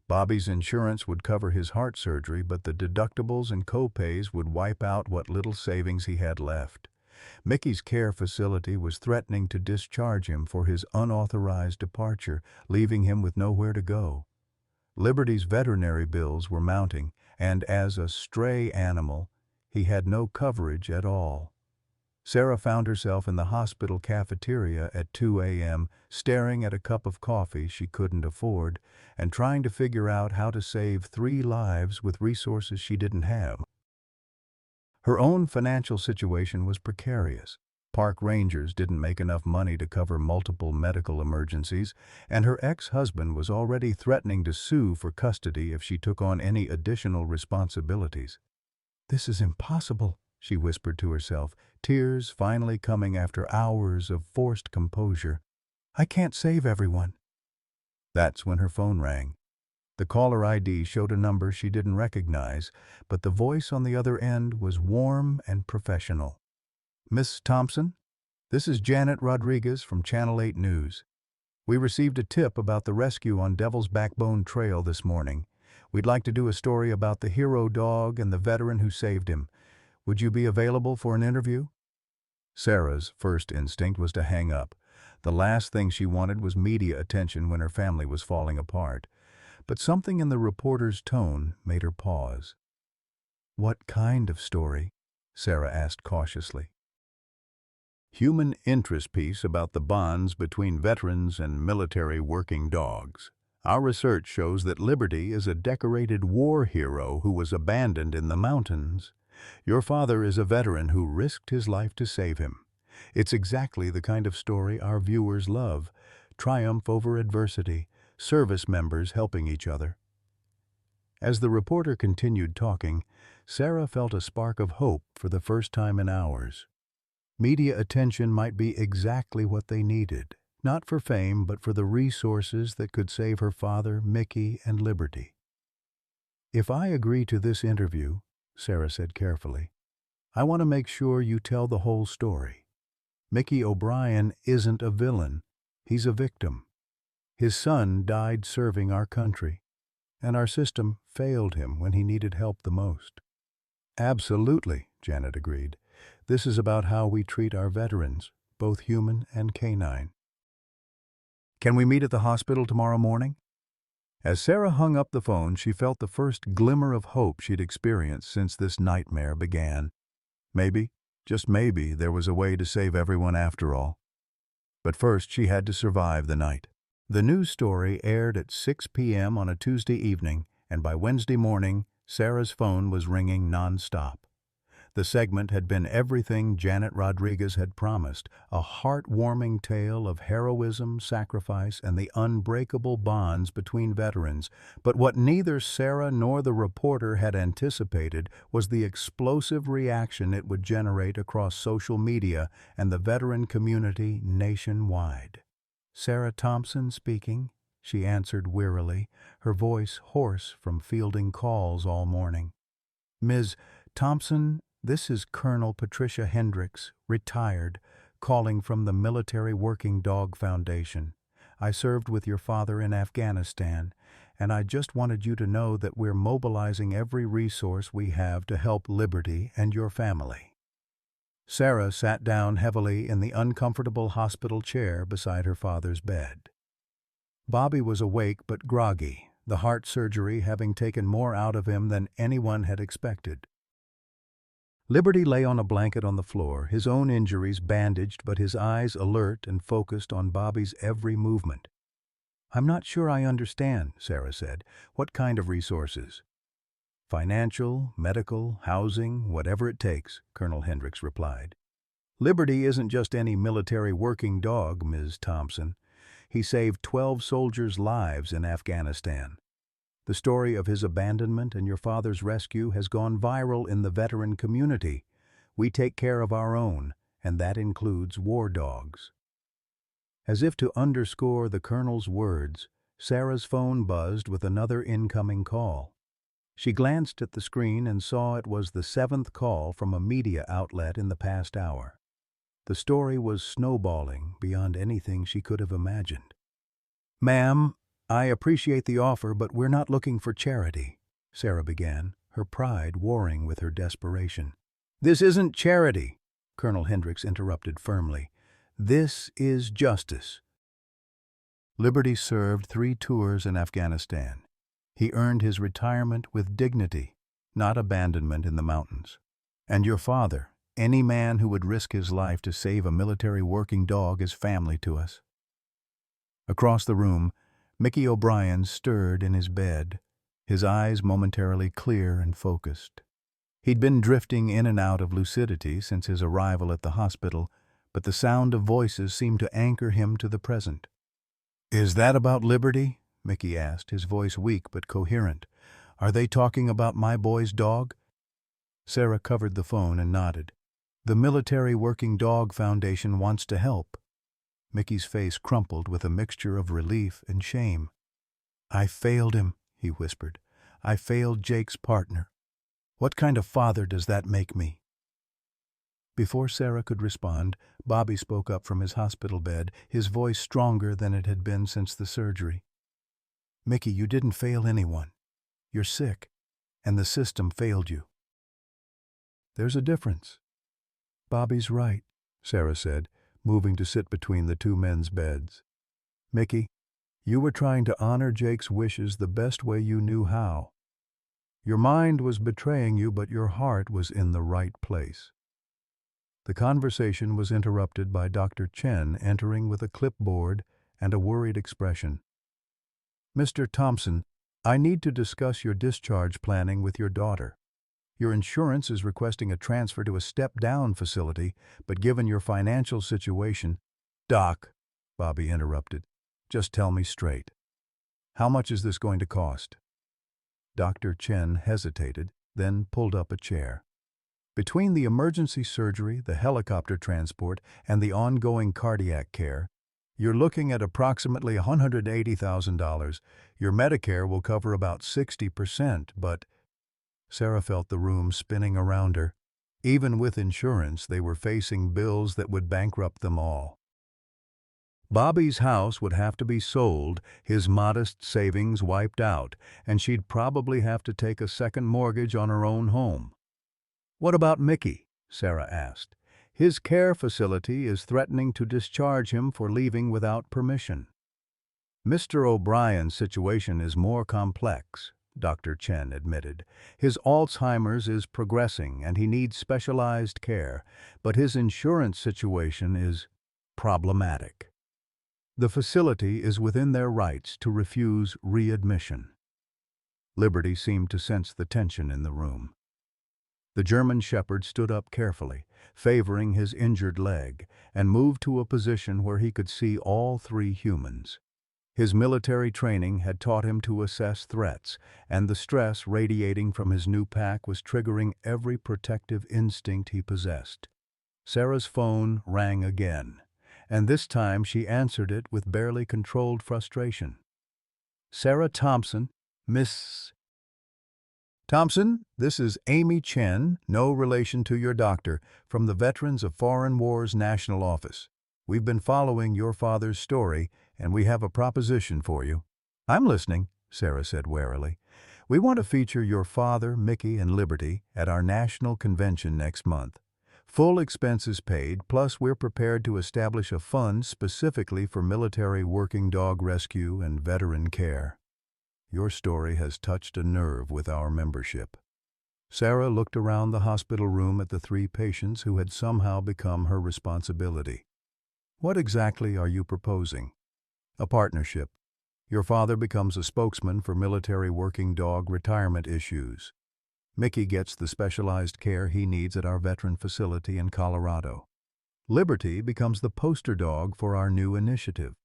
Bobby's insurance would cover his heart surgery, but the deductibles and co-pays would wipe out what little savings he had left. Mickey's care facility was threatening to discharge him for his unauthorized departure, leaving him with nowhere to go. Liberty's veterinary bills were mounting, and as a stray animal, he had no coverage at all. Sarah found herself in the hospital cafeteria at 2 a.m., staring at a cup of coffee she couldn't afford, and trying to figure out how to save 3 lives with resources she didn't have. Her own financial situation was precarious. Park rangers didn't make enough money to cover multiple medical emergencies, and her ex-husband was already threatening to sue for custody if she took on any additional responsibilities. "This is impossible," she whispered to herself, tears finally coming after hours of forced composure. "I can't save everyone." That's when her phone rang. The caller ID showed a number she didn't recognize, but the voice on the other end was warm and professional. "Miss Thompson?" This is Janet Rodriguez from Channel 8 News. We received a tip about the rescue on Devil's Backbone Trail this morning. We'd like to do a story about the hero dog and the veteran who saved him. Would you be available for an interview? Sarah's first instinct was to hang up. The last thing she wanted was media attention when her family was falling apart. But something in the reporter's tone made her pause. "What kind of story?" Sarah asked cautiously. "Human interest piece about the bonds between veterans and military working dogs. Our research shows that Liberty is a decorated war hero who was abandoned in the mountains. Your father is a veteran who risked his life to save him. It's exactly the kind of story our viewers love. Triumph over adversity, service members helping each other." As the reporter continued talking, Sarah felt a spark of hope for the first time in hours. Media attention might be exactly what they needed, not for fame, but for the resources that could save her father, Mickey, and Liberty. "If I agree to this interview," Sarah said carefully, "I want to make sure you tell the whole story. Mickey O'Brien isn't a villain. He's a victim. His son died serving our country, and our system failed him when he needed help the most." "Absolutely," Janet agreed. "This is about how we treat our veterans, both human and canine." "Can we meet at the hospital tomorrow morning?" As Sarah hung up the phone, she felt the first glimmer of hope she'd experienced since this nightmare began. Maybe, just maybe, there was a way to save everyone after all. But first, she had to survive the night. The news story aired at 6 p.m. on a Tuesday evening, and by Wednesday morning, Sarah's phone was ringing non-stop. The segment had been everything Janet Rodriguez had promised, a heartwarming tale of heroism, sacrifice, and the unbreakable bonds between veterans. But what neither Sarah nor the reporter had anticipated was the explosive reaction it would generate across social media and the veteran community nationwide. "Sarah Thompson speaking," she answered wearily, her voice hoarse from fielding calls all morning. "Ms. Thompson, this is Colonel Patricia Hendricks, retired, calling from the Military Working Dog Foundation. I served with your father in Afghanistan, and I just wanted you to know that we're mobilizing every resource we have to help Liberty and your family." Sarah sat down heavily in the uncomfortable hospital chair beside her father's bed. Bobby was awake but groggy, the heart surgery having taken more out of him than anyone had expected. Liberty lay on a blanket on the floor, his own injuries bandaged but his eyes alert and focused on Bobby's every movement. "I'm not sure I understand," Sarah said. "What kind of resources?" "Financial, medical, housing, whatever it takes," Colonel Hendricks replied. "Liberty isn't just any military working dog, Ms. Thompson. He saved 12 soldiers' lives in Afghanistan. The story of his abandonment and your father's rescue has gone viral in the veteran community. We take care of our own, and that includes war dogs." As if to underscore the colonel's words, Sarah's phone buzzed with another incoming call. She glanced at the screen and saw it was the 7th call from a media outlet in the past hour. The story was snowballing beyond anything she could have imagined. "Ma'am, I appreciate the offer, but we're not looking for charity," Sarah began, her pride warring with her desperation. "This isn't charity," Colonel Hendricks interrupted firmly. "This is justice." Liberty served 3 tours in Afghanistan. He earned his retirement with dignity, not abandonment in the mountains. And your father, any man who would risk his life to save a military working dog, is family to us. Across the room, Mickey O'Brien stirred in his bed, his eyes momentarily clear and focused. He'd been drifting in and out of lucidity since his arrival at the hospital, but the sound of voices seemed to anchor him to the present. "Is that about Liberty?" Mickey asked, his voice weak but coherent. "Are they talking about my boy's dog?" Sarah covered the phone and nodded. "The Military Working Dog Foundation wants to help." Mickey's face crumpled with a mixture of relief and shame. "I failed him," he whispered. "I failed Jake's partner. What kind of father does that make me?" Before Sarah could respond, Bobby spoke up from his hospital bed, his voice stronger than it had been since the surgery. "Mickey, you didn't fail anyone. You're sick, and the system failed you." "There's a difference." "Bobby's right," Sarah said, moving to sit between the two men's beds. "Mickey, you were trying to honor Jake's wishes the best way you knew how. Your mind was betraying you, but your heart was in the right place." The conversation was interrupted by Dr. Chen entering with a clipboard and a worried expression. "Mr. Thompson, I need to discuss your discharge planning with your daughter. Your insurance is requesting a transfer to a step-down facility, but given your financial situation—" "Doc," Bobby interrupted, "just tell me straight. How much is this going to cost?" Dr. Chen hesitated, then pulled up a chair. "Between the emergency surgery, the helicopter transport, and the ongoing cardiac care, you're looking at approximately $180,000. Your Medicare will cover about 60%, but—" Sarah felt the room spinning around her. Even with insurance, they were facing bills that would bankrupt them all. Bobby's house would have to be sold, his modest savings wiped out, and she'd probably have to take a second mortgage on her own home. "What about Mickey?" Sarah asked. "His care facility is threatening to discharge him for leaving without permission." "Mr. O'Brien's situation is more complex," Dr. Chen admitted. "His Alzheimer's is progressing and he needs specialized care, but his insurance situation is problematic. The facility is within their rights to refuse readmission." Liberty seemed to sense the tension in the room. The German shepherd stood up carefully, favoring his injured leg, and moved to a position where he could see all three humans. His military training had taught him to assess threats, and the stress radiating from his new pack was triggering every protective instinct he possessed. Sarah's phone rang again, and this time she answered it with barely controlled frustration. "Sarah Thompson, Miss Thompson, this is Amy Chen, no relation to your doctor, from the Veterans of Foreign Wars National Office. We've been following your father's story, and we have a proposition for you." "I'm listening," Sarah said warily. "We want to feature your father, Mickey, and Liberty at our national convention next month. Full expenses paid, plus we're prepared to establish a fund specifically for military working dog rescue and veteran care. Your story has touched a nerve with our membership." Sarah looked around the hospital room at the three patients who had somehow become her responsibility. "What exactly are you proposing?" "A partnership. Your father becomes a spokesman for military working dog retirement issues. Mickey gets the specialized care he needs at our veteran facility in Colorado. Liberty becomes the poster dog for our new initiative.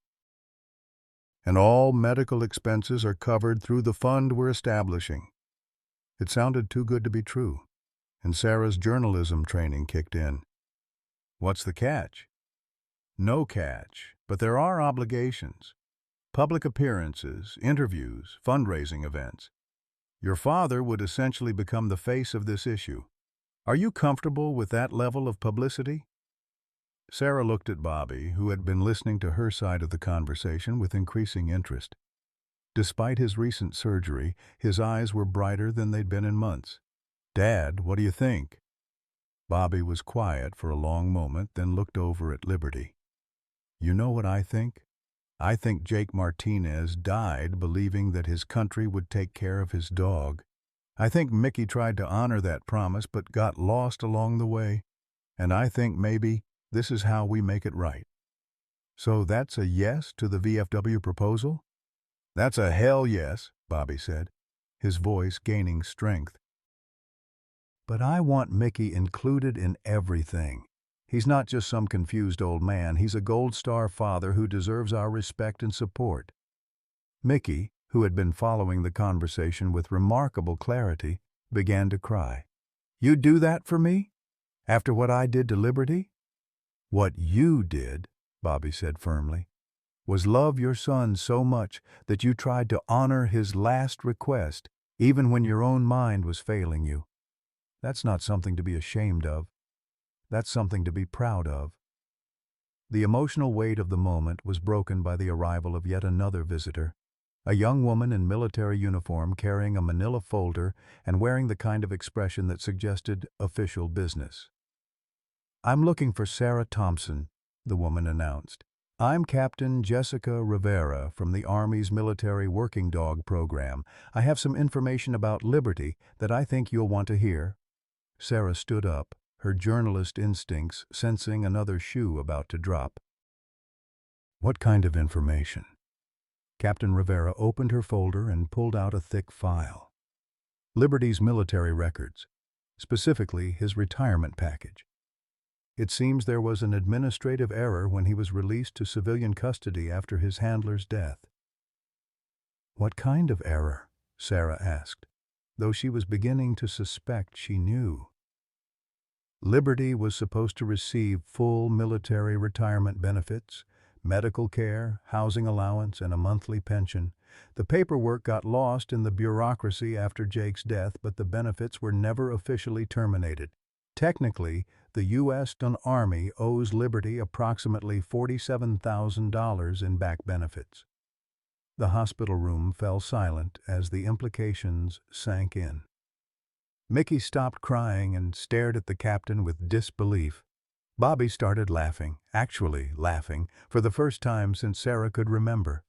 And all medical expenses are covered through the fund we're establishing." It sounded too good to be true, and Sarah's journalism training kicked in. "What's the catch?" "No catch, but there are obligations. Public appearances, interviews, fundraising events. Your father would essentially become the face of this issue. Are you comfortable with that level of publicity?" Sarah looked at Bobby, who had been listening to her side of the conversation with increasing interest. Despite his recent surgery, his eyes were brighter than they'd been in months. "Dad, what do you think?" Bobby was quiet for a long moment, then looked over at Liberty. "You know what I think? I think Jake Martinez died believing that his country would take care of his dog. I think Mickey tried to honor that promise but got lost along the way. And I think maybe this is how we make it right." "So that's a yes to the VFW proposal?" "That's a hell yes," Bobby said, his voice gaining strength. "But I want Mickey included in everything. He's not just some confused old man. He's a Gold Star father who deserves our respect and support." Mickey, who had been following the conversation with remarkable clarity, began to cry. "You'd do that for me? After what I did to Liberty?" "What you did," Bobby said firmly, "was love your son so much that you tried to honor his last request, even when your own mind was failing you. That's not something to be ashamed of. That's something to be proud of. The emotional weight of the moment was broken by the arrival of yet another visitor, a young woman in military uniform carrying a manila folder and wearing the kind of expression that suggested official business. "I'm looking for Sarah Thompson," the woman announced. "I'm Captain Jessica Rivera from the Army's Military Working Dog Program. I have some information about Liberty that I think you'll want to hear." Sarah stood up, her journalist instincts sensing another shoe about to drop. "What kind of information?" Captain Rivera opened her folder and pulled out a thick file. Liberty's military records, specifically his retirement package. It seems there was an administrative error when he was released to civilian custody after his handler's death. "What kind of error?" Sarah asked, though she was beginning to suspect she knew. Liberty was supposed to receive full military retirement benefits, medical care, housing allowance, and a monthly pension. The paperwork got lost in the bureaucracy after Jake's death, but the benefits were never officially terminated. Technically, the U.S. Army owes Liberty approximately $47,000 in back benefits. The hospital room fell silent as the implications sank in. Mickey stopped crying and stared at the captain with disbelief. Bobby started laughing, actually laughing, for the first time since Sarah could remember.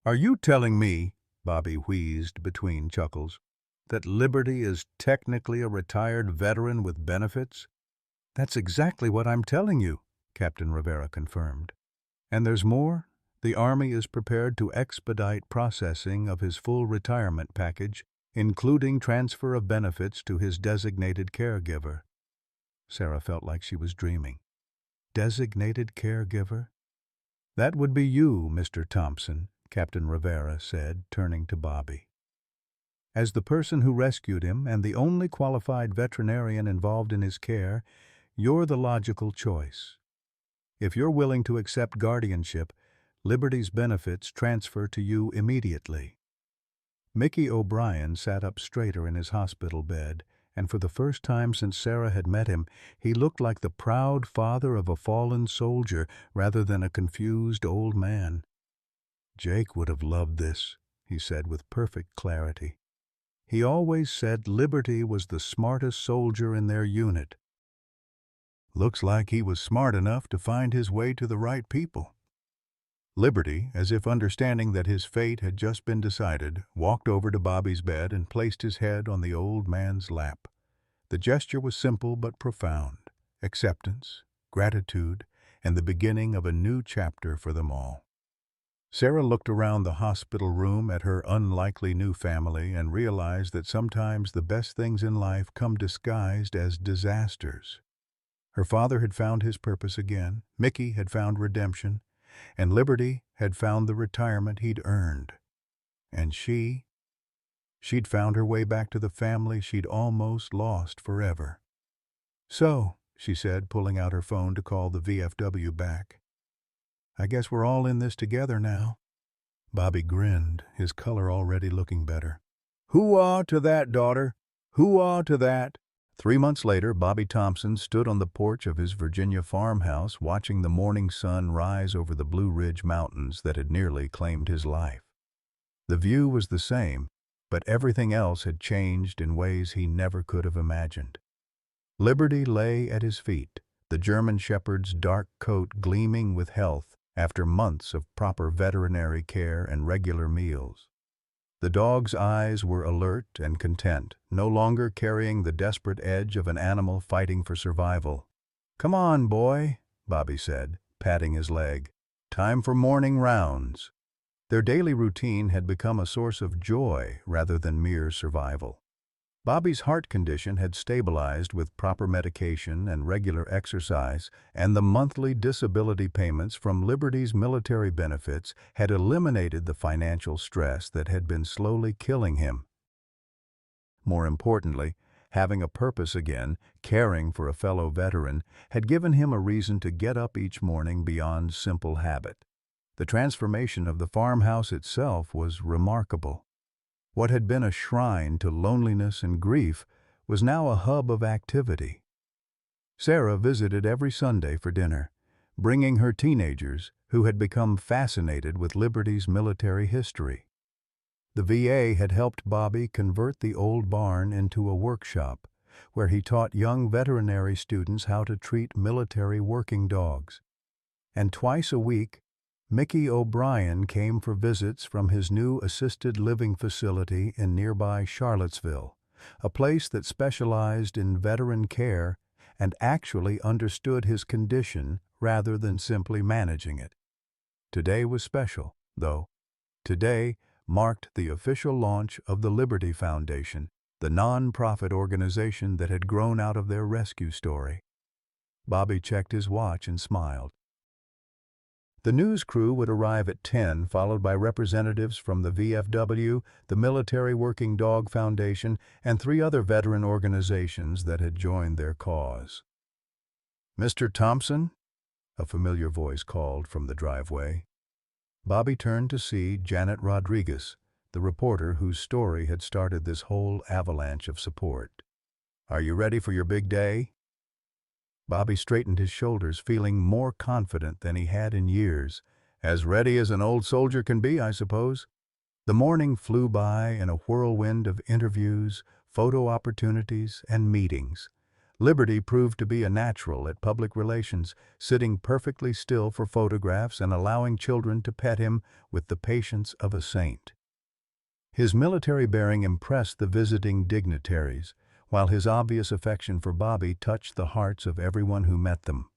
"Are you telling me," Bobby wheezed between chuckles, "that Liberty is technically a retired veteran with benefits?" "That's exactly what I'm telling you," Captain Rivera confirmed. "And there's more. The Army is prepared to expedite processing of his full retirement package, including transfer of benefits to his designated caregiver." Sarah felt like she was dreaming. Designated caregiver? "That would be you, Mr. Thompson," Captain Rivera said, turning to Bobby. "As the person who rescued him and the only qualified veterinarian involved in his care, you're the logical choice. If you're willing to accept guardianship, Liberty's benefits transfer to you immediately." Mickey O'Brien sat up straighter in his hospital bed, and for the first time since Sarah had met him, he looked like the proud father of a fallen soldier rather than a confused old man. "Jake would have loved this," he said with perfect clarity. "He always said Liberty was the smartest soldier in their unit." "Looks like he was smart enough to find his way to the right people." Liberty, as if understanding that his fate had just been decided, walked over to Bobby's bed and placed his head on the old man's lap. The gesture was simple but profound: acceptance, gratitude, and the beginning of a new chapter for them all. Sarah looked around the hospital room at her unlikely new family and realized that sometimes the best things in life come disguised as disasters. Her father had found his purpose again, Mickey had found redemption, and Liberty had found the retirement he'd earned. And she'd found her way back to the family she'd almost lost forever. "So," she said, pulling out her phone to call the VFW back, "I guess we're all in this together now." Bobby grinned, his color already looking better. "Hoo-ah to that, daughter! Hoo-ah to that!" 3 months later, Bobby Thompson stood on the porch of his Virginia farmhouse watching the morning sun rise over the Blue Ridge Mountains that had nearly claimed his life. The view was the same, but everything else had changed in ways he never could have imagined. Liberty lay at his feet, the German shepherd's dark coat gleaming with health after months of proper veterinary care and regular meals. The dog's eyes were alert and content, no longer carrying the desperate edge of an animal fighting for survival. "Come on, boy," Bobby said, patting his leg. "Time for morning rounds." Their daily routine had become a source of joy rather than mere survival. Bobby's heart condition had stabilized with proper medication and regular exercise, and the monthly disability payments from Liberty's military benefits had eliminated the financial stress that had been slowly killing him. More importantly, having a purpose again, caring for a fellow veteran, had given him a reason to get up each morning beyond simple habit. The transformation of the farmhouse itself was remarkable. What had been a shrine to loneliness and grief was now a hub of activity. Sarah visited every Sunday for dinner, bringing her teenagers who had become fascinated with Liberty's military history. The VA had helped Bobby convert the old barn into a workshop where he taught young veterinary students how to treat military working dogs. And twice a week, Mickey O'Brien came for visits from his new assisted living facility in nearby Charlottesville, a place that specialized in veteran care and actually understood his condition rather than simply managing it. Today was special, though. Today marked the official launch of the Liberty Foundation, the non-profit organization that had grown out of their rescue story. Bobby checked his watch and smiled. The news crew would arrive at 10, followed by representatives from the VFW, the Military Working Dog Foundation, and 3 other veteran organizations that had joined their cause. "Mr. Thompson?" a familiar voice called from the driveway. Bobby turned to see Janet Rodriguez, the reporter whose story had started this whole avalanche of support. "Are you ready for your big day?" Bobby straightened his shoulders, feeling more confident than he had in years. "As ready as an old soldier can be, I suppose." The morning flew by in a whirlwind of interviews, photo opportunities, and meetings. Liberty proved to be a natural at public relations, sitting perfectly still for photographs and allowing children to pet him with the patience of a saint. His military bearing impressed the visiting dignitaries, while his obvious affection for Bobby touched the hearts of everyone who met them.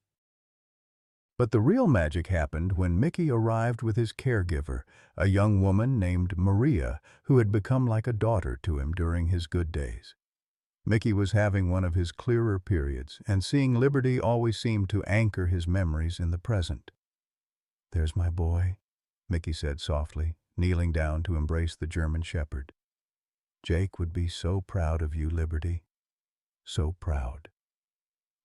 But the real magic happened when Mickey arrived with his caregiver, a young woman named Maria, who had become like a daughter to him during his good days. Mickey was having one of his clearer periods, and seeing Liberty always seemed to anchor his memories in the present. "There's my boy," Mickey said softly, kneeling down to embrace the German shepherd. "Jake would be so proud of you, Liberty. So proud."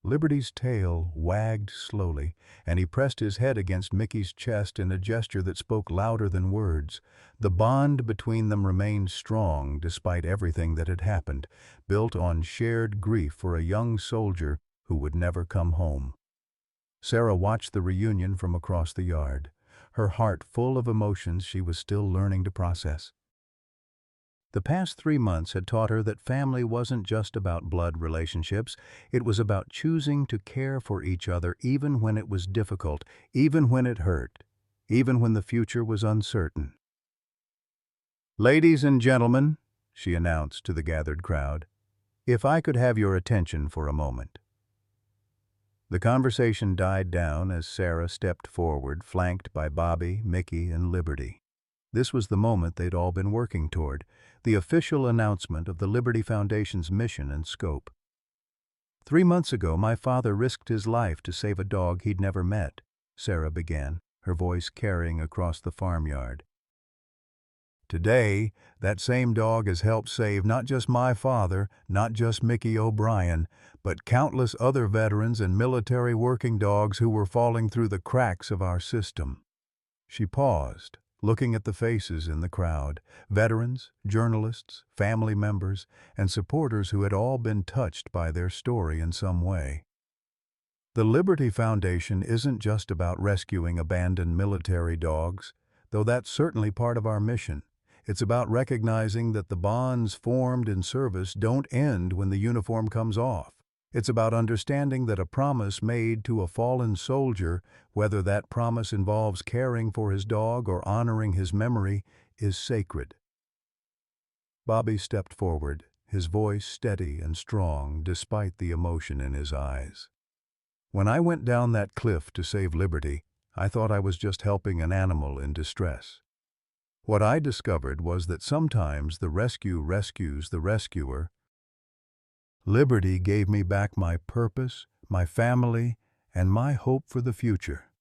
Liberty's tail wagged slowly, and he pressed his head against Mickey's chest in a gesture that spoke louder than words. The bond between them remained strong despite everything that had happened, built on shared grief for a young soldier who would never come home. Sarah watched the reunion from across the yard, her heart full of emotions she was still learning to process. The past 3 months had taught her that family wasn't just about blood relationships, it was about choosing to care for each other even when it was difficult, even when it hurt, even when the future was uncertain. "Ladies and gentlemen," she announced to the gathered crowd, "if I could have your attention for a moment." The conversation died down as Sarah stepped forward, flanked by Bobby, Mickey, and Liberty. This was the moment they'd all been working toward, the official announcement of the Liberty Foundation's mission and scope. "3 months ago, my father risked his life to save a dog he'd never met," Sarah began, her voice carrying across the farmyard. "Today, that same dog has helped save not just my father, not just Mickey O'Brien, but countless other veterans and military working dogs who were falling through the cracks of our system." She paused, looking at the faces in the crowd, veterans, journalists, family members, and supporters who had all been touched by their story in some way. The Liberty Foundation isn't just about rescuing abandoned military dogs, though that's certainly part of our mission. It's about recognizing that the bonds formed in service don't end when the uniform comes off. It's about understanding that a promise made to a fallen soldier, whether that promise involves caring for his dog or honoring his memory, is sacred. Bobby stepped forward, his voice steady and strong despite the emotion in his eyes. "When I went down that cliff to save Liberty, I thought I was just helping an animal in distress. What I discovered was that sometimes the rescue rescues the rescuer. Liberty gave me back my purpose, my family, and my hope for the future."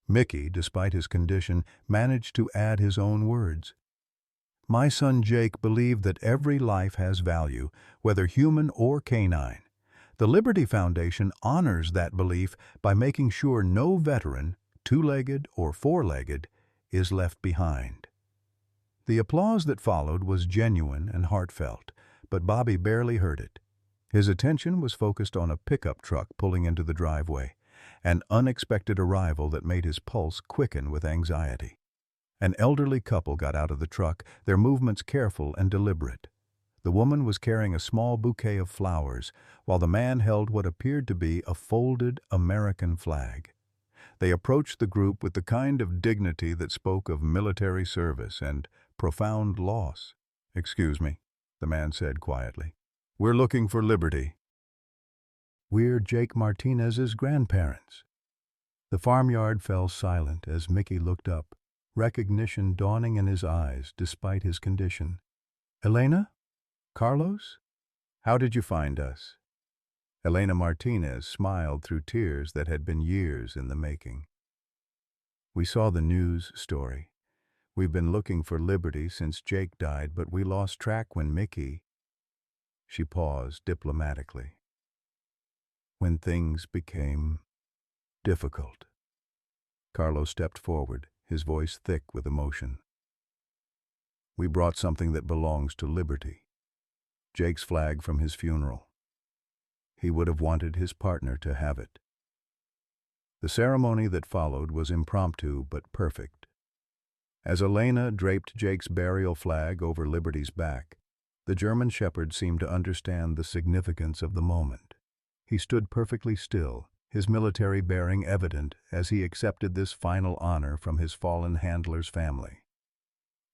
Mickey, despite his condition, managed to add his own words. "My son Jake believed that every life has value, whether human or canine. The Liberty Foundation honors that belief by making sure no veteran, 2-legged or 4-legged, is left behind." The applause that followed was genuine and heartfelt, but Bobby barely heard it. His attention was focused on a pickup truck pulling into the driveway, an unexpected arrival that made his pulse quicken with anxiety. An elderly couple got out of the truck, their movements careful and deliberate. The woman was carrying a small bouquet of flowers, while the man held what appeared to be a folded American flag. They approached the group with the kind of dignity that spoke of military service and profound loss. "Excuse me," the man said quietly. "We're looking for Liberty." "We're Jake Martinez's grandparents." The farmyard fell silent as Mickey looked up, recognition dawning in his eyes despite his condition. "Elena? Carlos? How did you find us?" Elena Martinez smiled through tears that had been years in the making. "We saw the news story. We've been looking for Liberty since Jake died, but we lost track when Mickey—" She paused diplomatically. "When things became difficult." Carlos stepped forward, his voice thick with emotion. "We brought something that belongs to Liberty. Jake's flag from his funeral. He would have wanted his partner to have it." The ceremony that followed was impromptu but perfect. As Elena draped Jake's burial flag over Liberty's back, the German shepherd seemed to understand the significance of the moment. He stood perfectly still, his military bearing evident as he accepted this final honor from his fallen handler's family.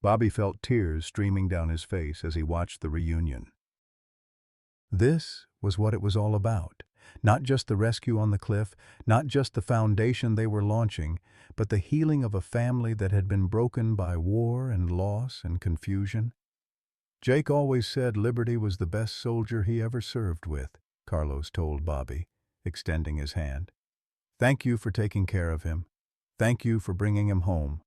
Bobby felt tears streaming down his face as he watched the reunion. This was what it was all about. Not just the rescue on the cliff, not just the foundation they were launching, but the healing of a family that had been broken by war and loss and confusion. "Jake always said Liberty was the best soldier he ever served with," Carlos told Bobby, extending his hand. "Thank you for taking care of him. Thank you for bringing him home."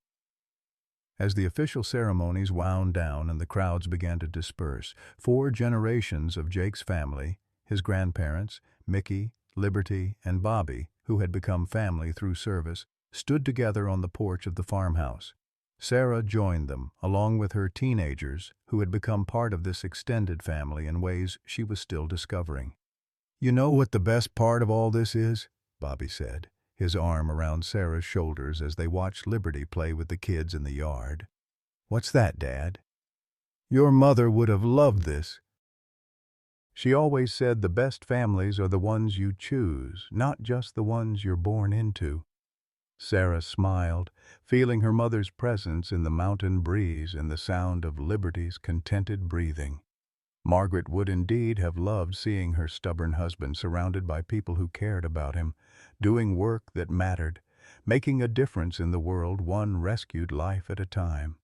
As the official ceremonies wound down and the crowds began to disperse, 4 generations of Jake's family, his grandparents, Mickey, Liberty, and Bobby, who had become family through service, stood together on the porch of the farmhouse. Sarah joined them, along with her teenagers, who had become part of this extended family in ways she was still discovering. "You know what the best part of all this is?" Bobby said, his arm around Sarah's shoulders as they watched Liberty play with the kids in the yard. "What's that, Dad?" "Your mother would have loved this. She always said the best families are the ones you choose, not just the ones you're born into." Sarah smiled, feeling her mother's presence in the mountain breeze and the sound of Liberty's contented breathing. Margaret would indeed have loved seeing her stubborn husband surrounded by people who cared about him, doing work that mattered, making a difference in the world one rescued life at a time.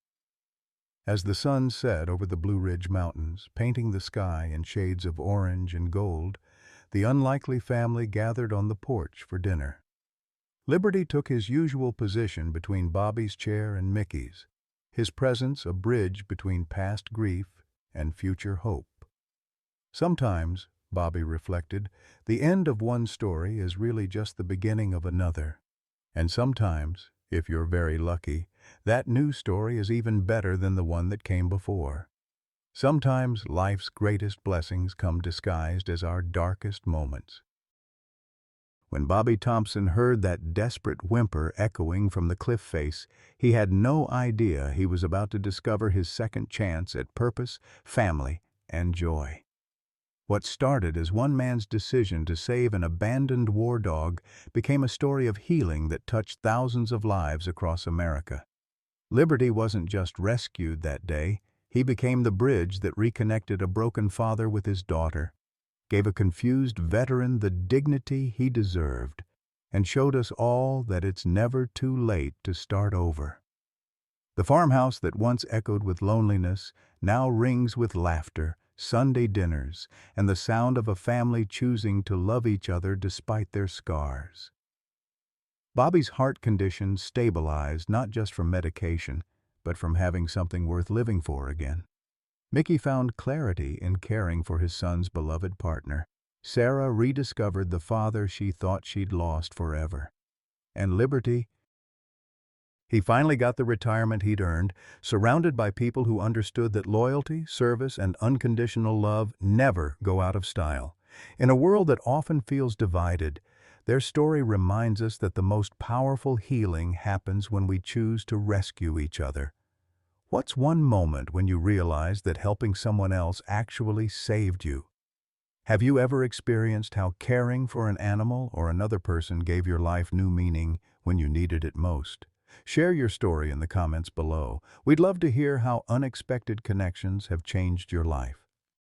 As the sun set over the Blue Ridge Mountains, painting the sky in shades of orange and gold, the unlikely family gathered on the porch for dinner. Liberty took his usual position between Bobby's chair and Mickey's, his presence a bridge between past grief and future hope. Sometimes, Bobby reflected, the end of one story is really just the beginning of another. And sometimes, if you're very lucky, that new story is even better than the one that came before. Sometimes life's greatest blessings come disguised as our darkest moments. When Bobby Thompson heard that desperate whimper echoing from the cliff face, he had no idea he was about to discover his second chance at purpose, family, and joy. What started as one man's decision to save an abandoned war dog became a story of healing that touched thousands of lives across America. Liberty wasn't just rescued that day, he became the bridge that reconnected a broken father with his daughter, gave a confused veteran the dignity he deserved, and showed us all that it's never too late to start over. The farmhouse that once echoed with loneliness now rings with laughter, Sunday dinners, and the sound of a family choosing to love each other despite their scars. Bobby's heart condition stabilized not just from medication, but from having something worth living for again. Mickey found clarity in caring for his son's beloved partner. Sarah rediscovered the father she thought she'd lost forever. And Liberty, he finally got the retirement he'd earned, surrounded by people who understood that loyalty, service, and unconditional love never go out of style. In a world that often feels divided, their story reminds us that the most powerful healing happens when we choose to rescue each other. What's one moment when you realized that helping someone else actually saved you? Have you ever experienced how caring for an animal or another person gave your life new meaning when you needed it most? Share your story in the comments below. We'd love to hear how unexpected connections have changed your life.